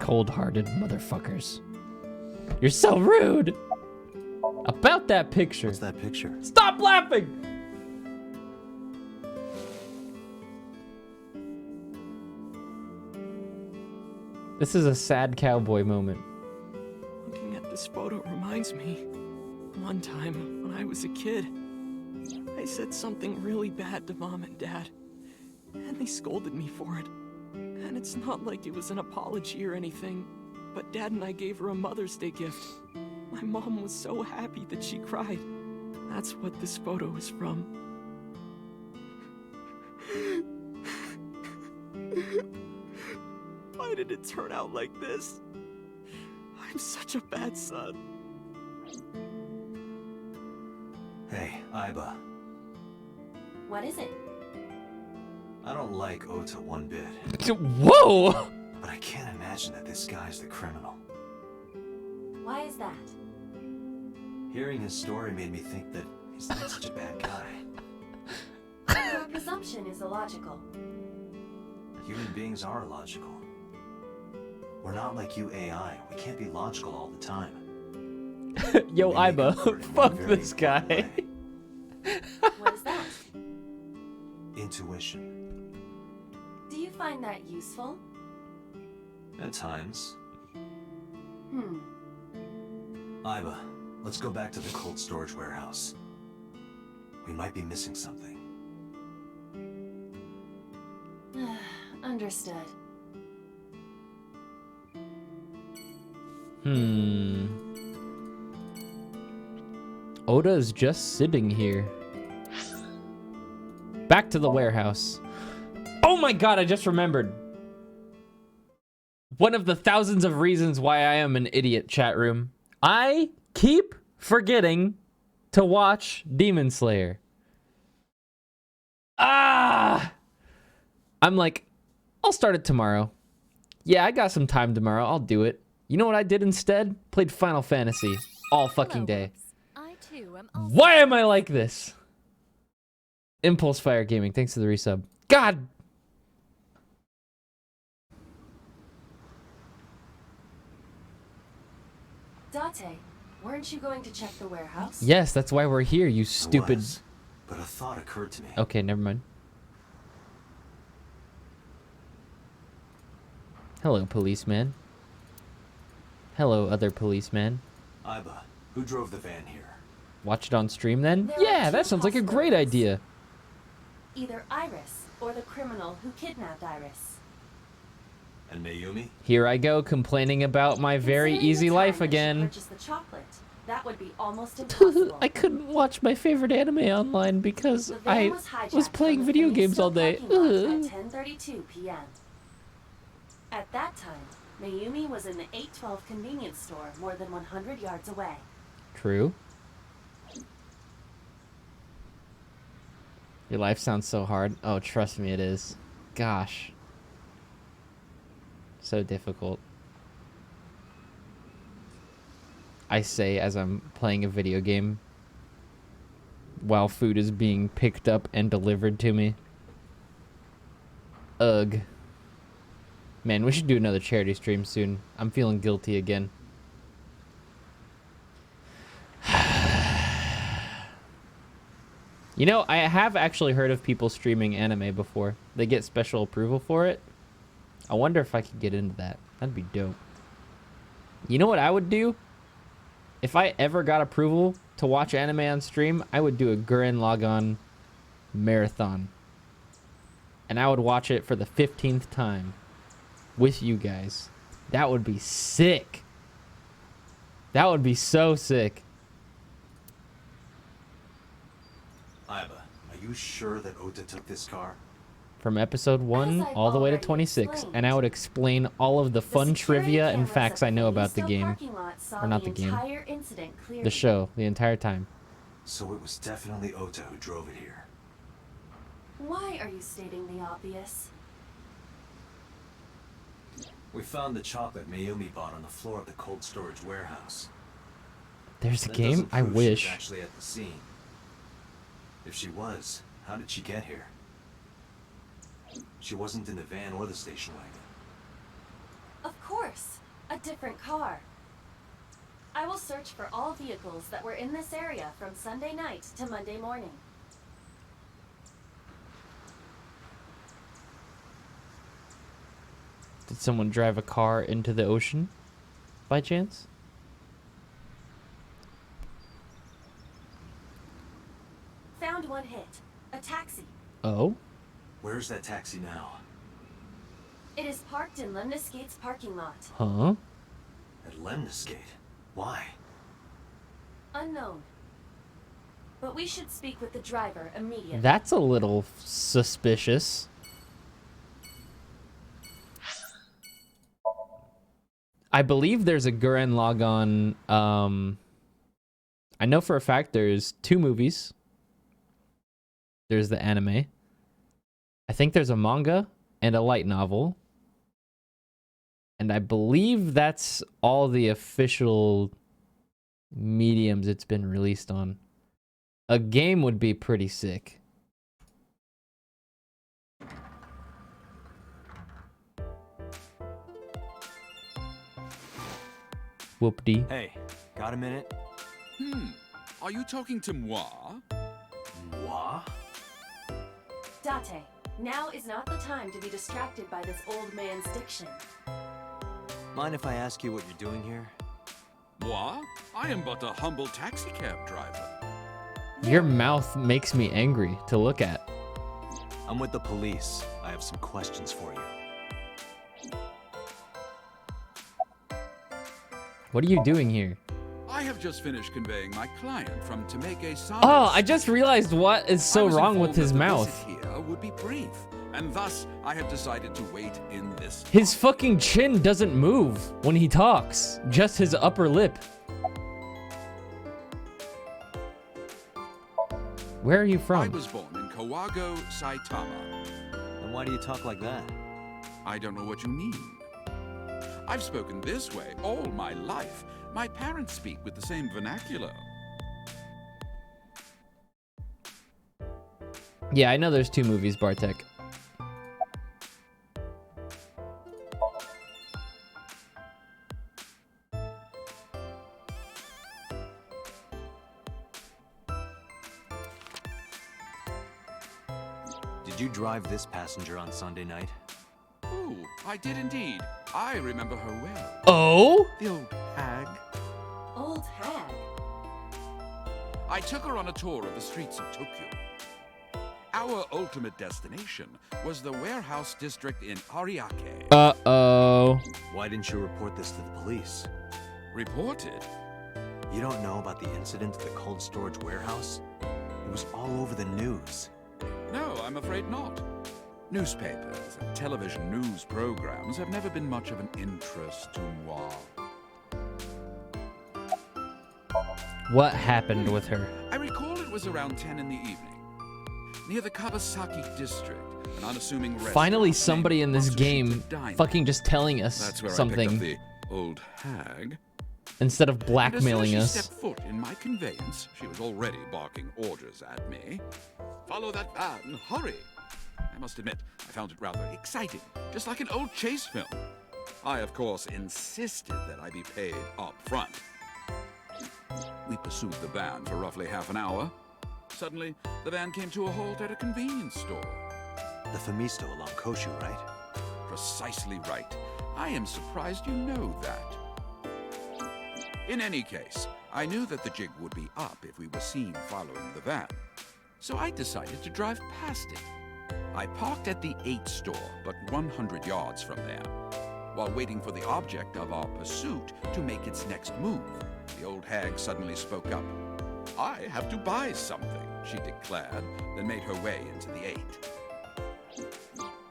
Cold-hearted motherfuckers. You're so rude. About that picture. What's that picture? Stop laughing! This is a sad cowboy moment. Looking at this photo reminds me. One time, when I was a kid, I said something really bad to Mom and Dad. And they scolded me for it. And it's not like it was an apology or anything. But Dad and I gave her a Mother's Day gift. My mom was so happy that she cried. That's what this photo is from. Why did it turn out like this? I'm such a bad son. Hey, Aiba. What is it? I don't like Ota one bit, Whoa! but I can't imagine that this guy's the criminal. Why is that? Hearing his story made me think that he's not such a bad guy. Your presumption is illogical. Human beings are illogical. We're not like you AI. We can't be logical all the time. Yo, We make Aiba, it work in fuck one very this important guy. way. What is that? Intuition. Do you find that useful? At times. Hmm. Aiba, let's go back to the cold storage warehouse. We might be missing something. Understood. Oda is just sitting here. Back to the warehouse. Oh my god, I just remembered. One of the thousands of reasons why I am an idiot, chat room. I keep forgetting to watch Demon Slayer. I'm like, I'll start it tomorrow. Yeah, I got some time tomorrow. I'll do it. You know what I did instead? Played Final Fantasy all fucking day. I too am also Why am I like this? Impulse Fire Gaming, thanks for the resub. God! Date, weren't you going to check the warehouse? Yes, that's why we're here, you stupid. I was, but a thought occurred to me. Okay, never mind. Hello, policeman. Hello, other policeman. Iba, who drove the van here? Watch it on stream then? There are Yeah, two that sounds like a great possibilities. idea. Either Iris or the criminal who kidnapped Iris. And Mayumi? Here I go complaining about my very Considering the easy time life that she again. purchased the chocolate, that would be almost impossible. I couldn't watch my favorite anime online because The van I was hijacked was playing from the video games Peninsula all day. parking lot Ugh. at 10:32 p.m. At that time, Mayumi was in the 812 convenience store more than 100 yards away. True. Your life sounds so hard. Oh, trust me, it is. Gosh. So difficult. I say as I'm playing a video game while food is being picked up and delivered to me. Ugh. Man, we should do another charity stream soon. I'm feeling guilty again. You know, I have actually heard of people streaming anime before. They get special approval for it. I wonder if I could get into that. That'd be dope. You know what I would do? If I ever got approval to watch anime on stream, I would do a Gurren Lagann marathon. And I would watch it for the 15th time with you guys. That would be sick. That would be so sick. Iba, are you sure that Ota took this car? From episode 1 As I've all the way to already 26. explained, And I would explain all of the fun trivia and facts I know about the game. Or Or not the game. The show, the entire time. So it was definitely Ota who drove it here. Why are you stating the obvious? We found the chocolate Mayumi bought on the floor of the cold storage warehouse. There's a That game? doesn't I prove she was wish. actually at the scene. If she was, how did she get here? She wasn't in the van or the station wagon. Of course, a different car. I will search for all vehicles that were in this area from Sunday night to Monday morning. Did someone drive a car into the ocean by chance? Found one hit. A taxi. Oh? Where's that taxi now? It is parked in Lemniscate's parking lot. Huh? At Lemniscate. Why? Unknown. But we should speak with the driver immediately. That's a little suspicious. I believe there's a Gurren Lagann, I know for a fact there's 2 movies. There's the anime. I think there's a manga and a light novel. And I believe that's all the official mediums it's been released on. A game would be pretty sick. Whoop-dee. Hey, got a minute? Are you talking to moi? Moi? Date, now is not the time to be distracted by this old man's diction. Mind if I ask you what you're doing here? Moi? I am but a humble taxicab driver. Your mouth makes me angry to look at. I'm with the police. I have some questions for you. What are you doing here? I have just finished conveying my client from Temeke Science. Oh, I just realized what is so I was wrong with informed his that the mouth. visit here would be brief, and thus I have decided to wait in this. His fucking chin doesn't move when he talks, just his upper lip. Where are you I from? was born in Kawago, Saitama. Then why do you talk like that? I don't know what you mean. I've spoken this way all my life. My parents speak with the same vernacular. Yeah, I know there's 2 movies, Bartek. Did you drive this passenger on Sunday night? Oh, I did indeed. I remember her well. Oh? The old hag. Old hag. I took her on a tour of the streets of Tokyo. Our ultimate destination was the warehouse district in Ariake. Uh-oh. Why didn't you report this to the police? Reported? You don't know about the incident at the cold storage warehouse? It was all over the news. No, I'm afraid not. Newspapers and television news programs have never been much of an interest to moi. What happened with her? I recall it was around 10 in the evening. Near the Kawasaki district, an unassuming restaurant. Finally, somebody named in this Matsushita game Diner. fucking just telling us That's where I something picked up the old hag. instead of And blackmailing as us. soon as she stepped foot in my conveyance, she was already barking orders at me. Follow that van, hurry! I must admit, I found it rather exciting, just like an old chase film. I, of course, insisted that I be paid up front. We pursued the van for roughly half an hour. Suddenly, the van came to a halt at a convenience store. The Famisto along Koshu, right? Precisely right. I am surprised you know that. In any case, I knew that the jig would be up if we were seen following the van. So I decided to drive past it. I parked at the 8 store, but 100 yards from there. While waiting for the object of our pursuit to make its next move, the old hag suddenly spoke up. I have to buy something, she declared, then made her way into the 8.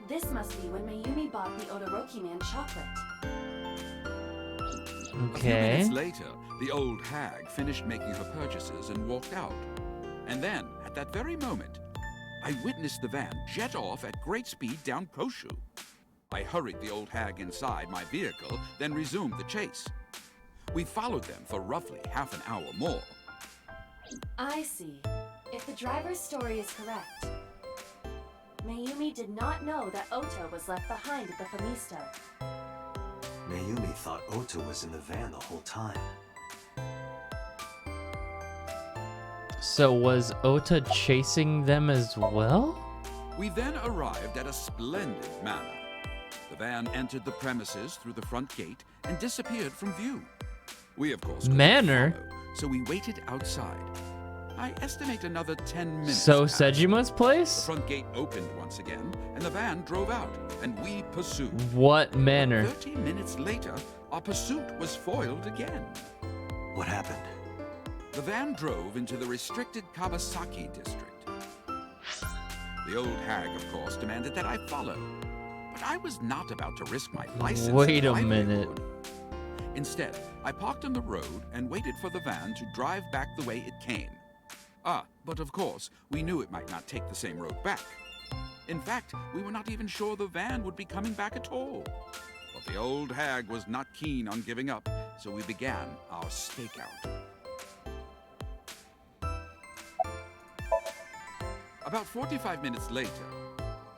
This must be when Mayumi bought the Odoroki Man chocolate. A few Okay. minutes later, the old hag finished making her purchases and walked out. And then, at that very moment, I witnessed the van jet off at great speed down Koshu. I hurried the old hag inside my vehicle, then resumed the chase. We followed them for roughly half an hour more. I see. If the driver's story is correct, Mayumi did not know that Ota was left behind at the Famisto. Mayumi thought Ota was in the van the whole time. So was Ota chasing them as well? We then arrived at a splendid manor. The van entered the premises through the front gate and disappeared from view. We, of course, couldn't Manor? follow, so we waited outside. I estimate another 10 minutes. So passed. Sejima's The place? front gate opened once again, and the van drove out, and we pursued. What manor? 30 minutes later, our pursuit was foiled again. What happened? The van drove into the restricted Kawasaki district. The old hag, of course, demanded that I follow, but I was not about to risk my license. Wait and a minute. livelihood. Instead, I parked on the road and waited for the van to drive back the way it came. But of course, we knew it might not take the same road back. In fact, we were not even sure the van would be coming back at all. But the old hag was not keen on giving up, so we began our stakeout. About 45 minutes later,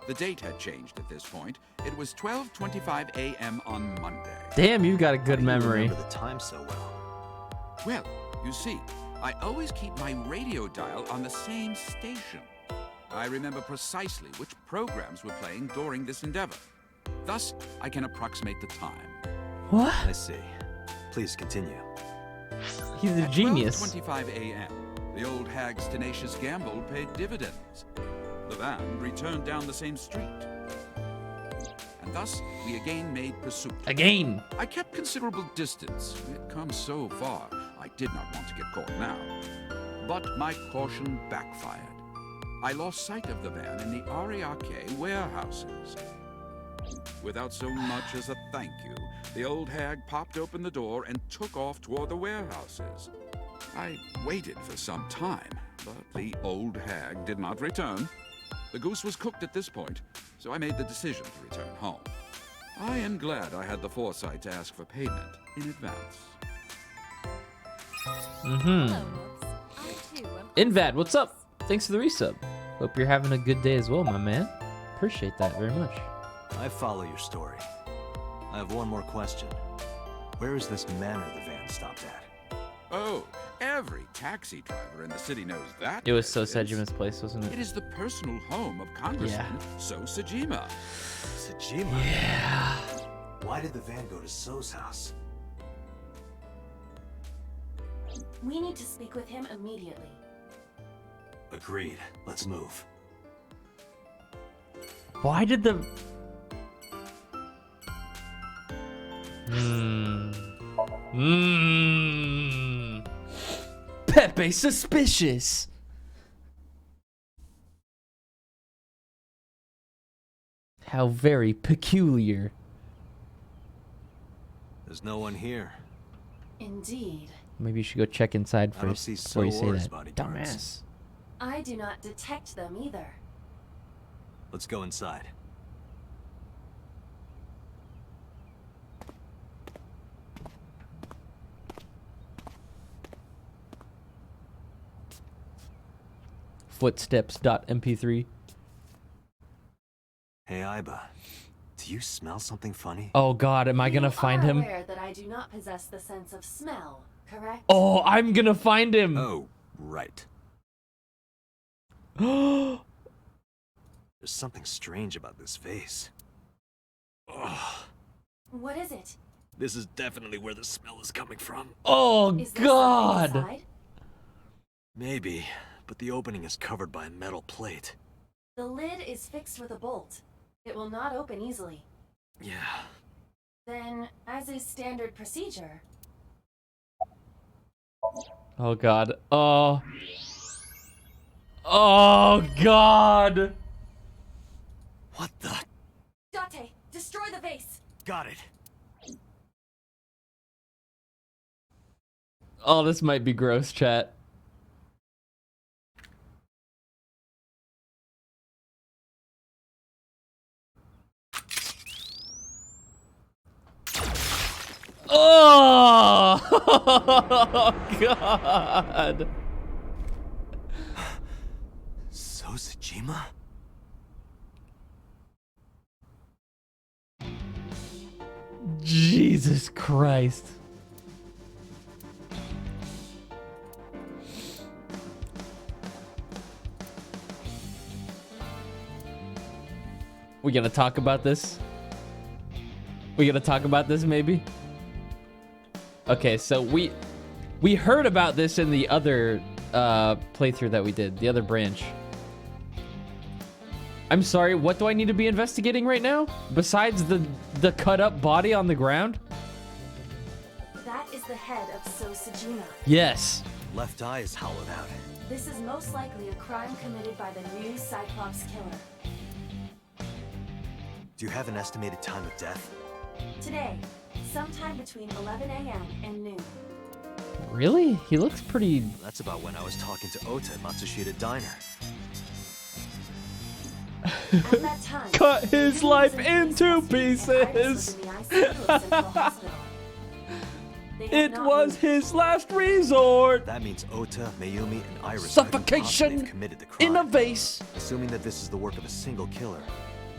the date had changed at this point. It was 12:25 a.m. on Monday. Damn, you've got a good How do you memory. remember the time so well? Well, you see, I always keep my radio dial on the same station. I remember precisely which programs were playing during this endeavor. Thus, I can approximate the time. What? I see. Please continue. He's a At genius. 12:25 a.m., the old hag's tenacious gamble paid dividends. The van returned down the same street. And thus, we again made pursuit. Again. I kept considerable distance. We had come so far, I did not want to get caught now. But my caution backfired. I lost sight of the van in the Ariake warehouses. Without so much as a thank you, the old hag popped open the door and took off toward the warehouses. I waited for some time, but the old hag did not return. The goose was cooked at this point, so I made the decision to return home. I am glad I had the foresight to ask for payment in advance. Mm-hmm. Hello, Woops. I too am. Invad, what's up? Thanks for the resub. Hope you're having a good day as well, my man. Appreciate that very much. I follow your story. I have one more question. Where is this manor the van stopped at? Oh, every taxi driver in the city knows that. It was where So it is. Sejima's place, wasn't it? It is the personal home of Congressman So Sejima. Sejima? Yeah. Why did the van go to So's house? We need to speak with him immediately. Agreed. Let's move. Why did the... Pepe suspicious. How very peculiar. There's no one here. Indeed. Maybe you should go check inside I don't first see before you So say or his that. bodyguards. Dumbass. I do not detect them either. Let's go inside. Footsteps.mp3. Hey, Iba. Do you smell something funny? Oh god, am I gonna find You him? are aware that I do not possess the sense of smell, correct? Oh, I'm gonna find him. Oh, right. Oh. There's something strange about this face. Ugh. What is it? This is definitely where the smell is coming from. Oh Is there something god. inside? Maybe, but the opening is covered by a metal plate. The lid is fixed with a bolt. It will not open easily. Yeah. Then, as is standard procedure, Oh god. Oh. Oh god. What the? Date, destroy the vase! Got it. Oh, this might be gross, chat. Oh, God. So Sejima? Jesus Christ. We gonna talk about this? We gonna talk about this maybe? Okay, so we heard about this in the other playthrough that we did, the other branch. I'm sorry, what do I need to be investigating right now? Besides the cut up body on the ground? That is the head of So Sejima. Yes. Left eye is hollowed out. This is most likely a crime committed by the new Cyclops killer. Do you have an estimated time of death? Today, sometime between 11 a.m. and noon. Really? He looks pretty... That's about when I was talking to Ota at Matsushita Diner. At that time, Cut his Mayumi life was in into police custody and Iris pieces. was in the ICU of Central Hospital. They have It not was moved. his last resort. That means Ota, Mayumi, and Iris Suffocation have committed the crime. in a vase. Assuming that this is the work of a single killer,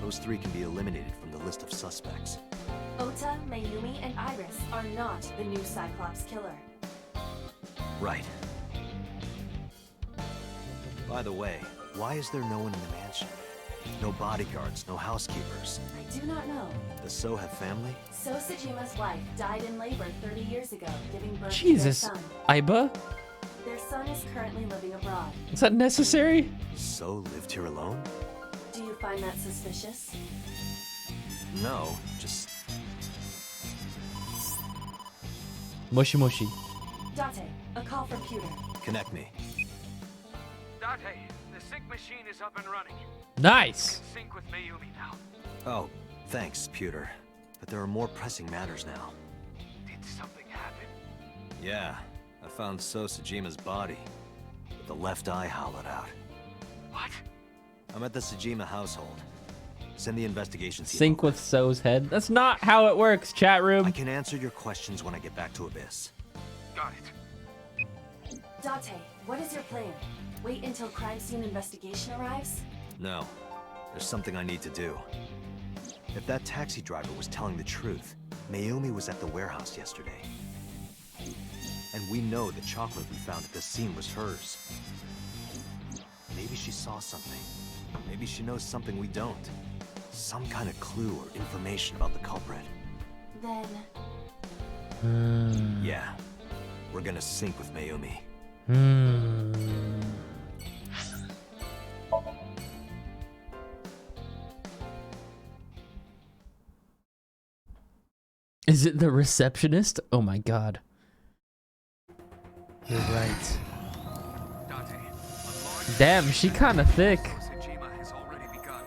those three can be eliminated from the list of suspects. Ota, Mayumi, and Iris are not the new Cyclops killer. Right. By the way, why is there no one in the mansion? No bodyguards, no housekeepers. I do not know. Does So have family? So Sejima's wife died in labor 30 years ago, giving birth Jesus. to their son. Aiba? Their son is currently living abroad. Is that necessary? So lived here alone? Do you find that suspicious? No, just... Mushy mushy. Date, a call from Pewter. connect me. Date, the sync machine is up and running. Nice. Sync with Mayumi now. Oh, thanks, Pewter. But there are more pressing matters now. Did something happen? Yeah, I found So Sejima's body, with the left eye hollowed out. What? I'm at the Sejima household. Send the investigation team Sync over. with So's head. That's not how it works, chat I room. can answer your questions when I get back to Abyss. Got it. Date, what is your plan? Wait until crime scene investigation arrives? No, there's something I need to do. If that taxi driver was telling the truth, Mayumi was at the warehouse yesterday. And we know the chocolate we found at the scene was hers. Maybe she saw something. Maybe she knows something we don't. Some kind of clue or information about the culprit. Then, Yeah. We're gonna sync with Mayumi. Is it the receptionist? Oh my god. You're right. Dante, Damn, she kind of thick. Tsushima has already begun.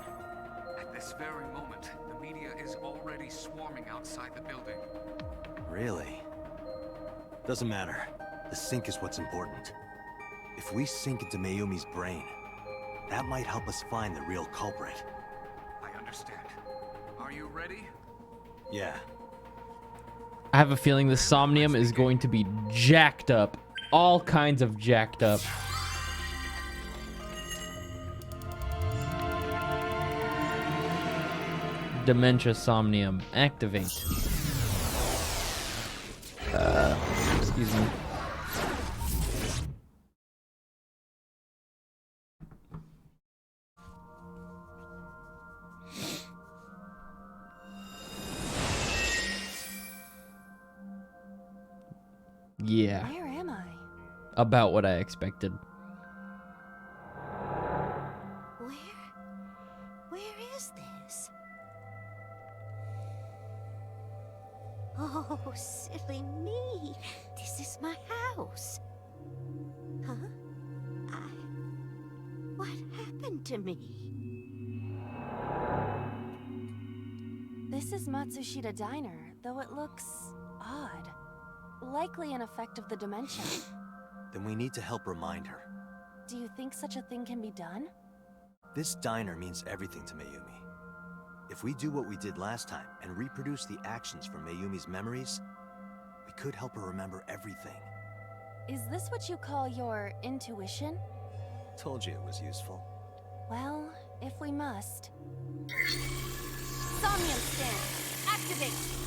At this very moment, the media is already swarming outside the building. Really? Doesn't matter. The sync is what's important. If we sync into Mayumi's brain, that might help us find the real culprit. I understand. Are you ready? Yeah. I have a feeling the Somnium is going to be jacked up. All kinds of jacked up. Dementia Somnium. Activate. Excuse me. Yeah. where am I? About what I expected. Where is this? Oh, silly me. This is my house. Huh? What happened to me? This is Matsushita Diner, though it looks odd. Likely an effect of the dementia. Then we need to help remind her. Do you think such a thing can be done? This diner means everything to Mayumi. If we do what we did last time and reproduce the actions from Mayumi's memories, we could help her remember everything. Is this what you call your intuition? Told you it was useful. Well, if we must. Somnium stance, activate!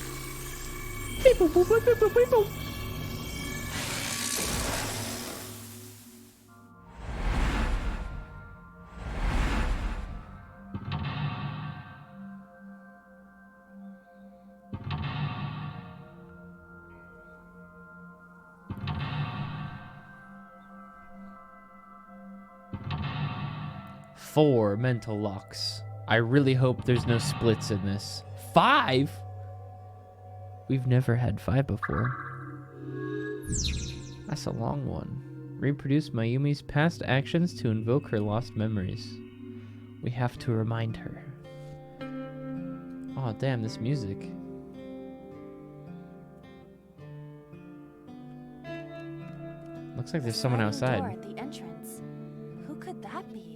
Four mental locks. I really hope there's no splits in this. 5? We've never had 5 before. That's a long one. Reproduce Mayumi's past actions to invoke her lost memories. We have to remind her. Oh, damn, this music. Looks like there's someone outside. Door at the entrance. Who could that be?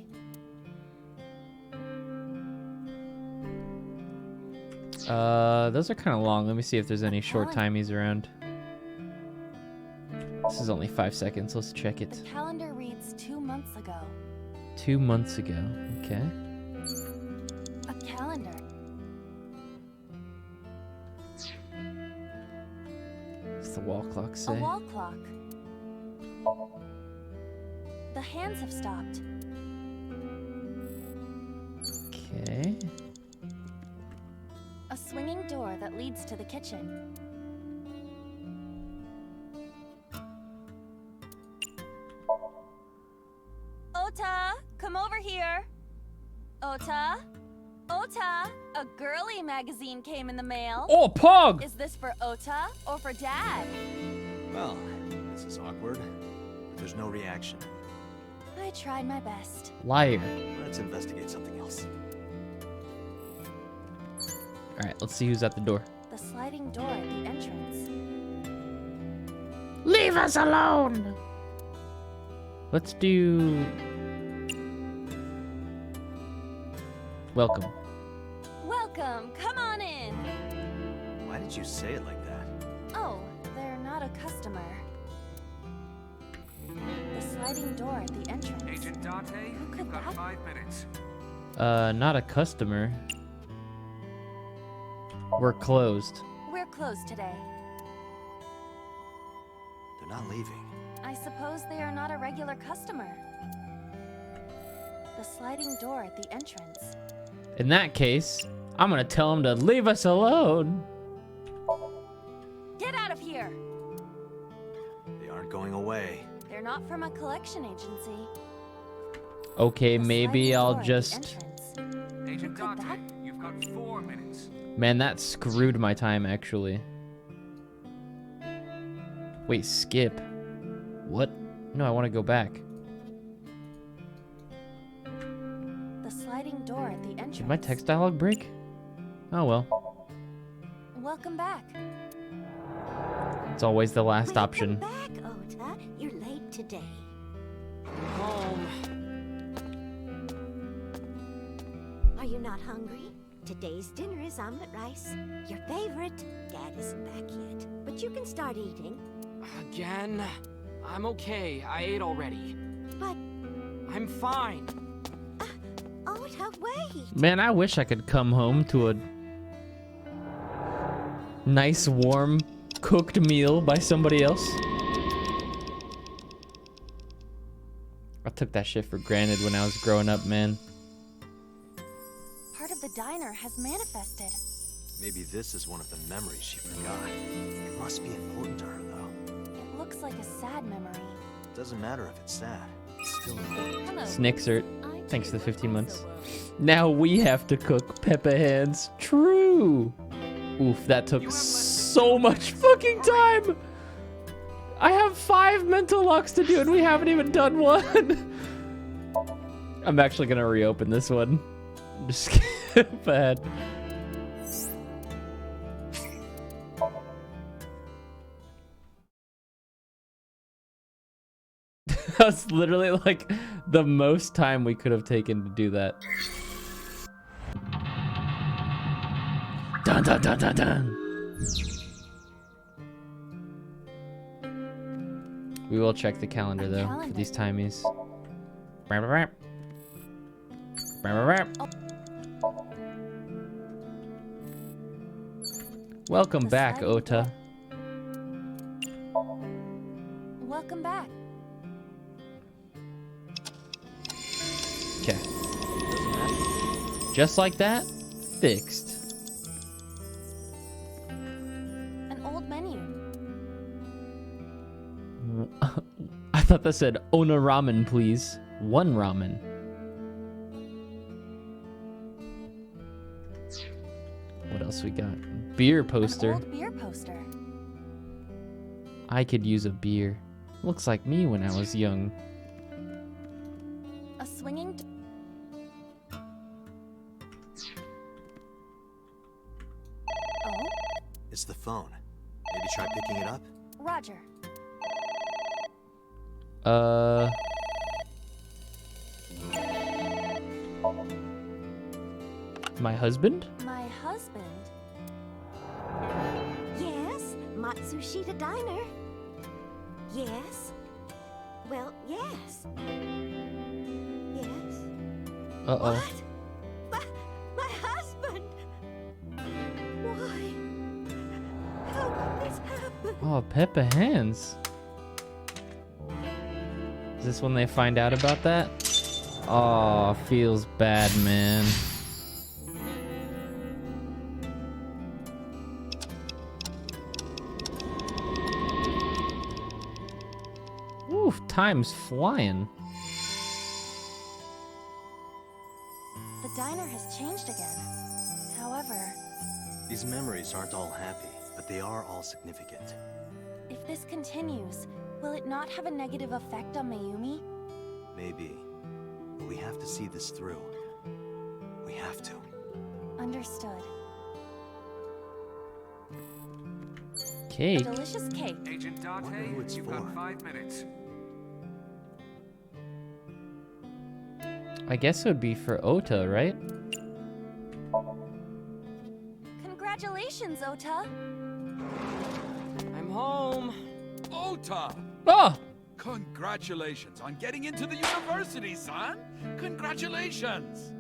Those are kind of long. Let me see if there's any short timies around. This is only 5 seconds. Let's check it. The calendar reads 2 months ago. 2 months ago. Okay. A calendar. What's the wall clock A say? wall clock. The hands have stopped. Okay. A swinging door that leads to the kitchen. Ota, come over here. Ota? Ota, a girly magazine came in the mail. Oh, Pog! Is this for Ota or for Dad? Well, this is awkward. There's no reaction. I tried my best. Liar. Let's investigate something else. Alright, let's see who's at the door. The sliding door at the entrance. Leave us alone! Let's do... Welcome. Welcome, come on in. Why did you say it like that? Oh, they're not a customer. The sliding door at the entrance. Agent Dante, Who could you've got that 5 minutes. Not a customer. We're closed. We're closed today. Then not leaving. I suppose they are not a regular customer. The sliding door at the entrance. In that case, I'm gonna tell him to leave us alone. Get out of here! They aren't going away. They're not from a collection agency. Okay, The maybe sliding I'll door at the just... entrance. Agent Could Dante, that- you've got 4 minutes. Man, that screwed my time, actually. Wait, skip. What? No, I want to go back. The sliding door at the entrance. Did my text dialogue break? Oh well. Welcome back. It's always the last option. Welcome back, Ota. You're late today. Home. Are you not hungry? Today's dinner is omelet rice. Your favorite. Dad isn't back yet, but you can start eating. Again? I'm okay. I ate already. But, I'm fine. Ota, wait. Man, I wish I could come home to a nice, warm, cooked meal by somebody else. I took that shit for granted when I was growing up, man. Part of the diner has manifested. Maybe this is one of the memories she forgot. It must be important to her, though. It looks like a sad memory. Doesn't matter if it's sad. It's still important. Hello. Snixert, I thanks too to the 15 was months. also Now we have to cook Peppa Hands. True. Oof, that took so much fucking time. I have 5 mental locks to do and we haven't even done one. I'm actually gonna reopen this one. Just skip ahead. That's literally like the most time we could have taken to do that. Dun dun dun dun dun. We will check the calendar though for these timies. Brap, brap, brap. Brap, brap, brap. Welcome The back, sliding Ota. Welcome back. Okay. Just like that, fixed. An old menu. I thought that said Ona ramen, please. 1 ramen. What else we got? Beer poster. An old beer poster. I could use a beer. Looks like me when I was young. A swinging. Oh, It's the phone. Maybe try picking it up? Roger. My husband? My husband. Yes, Matsushita Diner. Yes. Well, yes. Yes. Uh-oh. What? My husband! Why? How could this happen? Oh, Peppa Hands. Is this when they find out about that? Oh, feels bad, man. Oof, time's flying. The diner has changed again. However, These memories aren't all happy, but they are all significant. if this continues, will it not have a negative effect on Mayumi? Maybe. But we have to see this through. We have to. Understood. A Cake. delicious cake. Agent Wonder Dante, who it's you've got for. 5 minutes. I guess it would be for Ota, right? Congratulations, Ota. I'm home. Ota! Oh! Congratulations on getting into the university, son! Congratulations!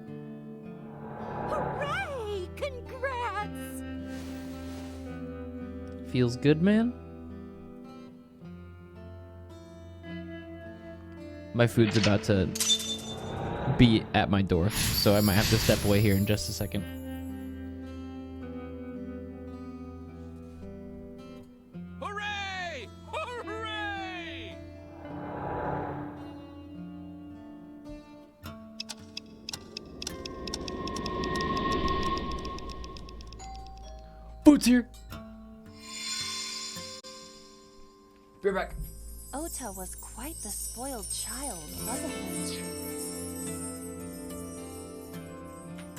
Hooray! Congrats! Feels good, man? my food's about to be at my door, so I might have to step away here in just a second. Hooray! Hooray! Food's here. Be right back. Ota was quite the spoiled child, wasn't he?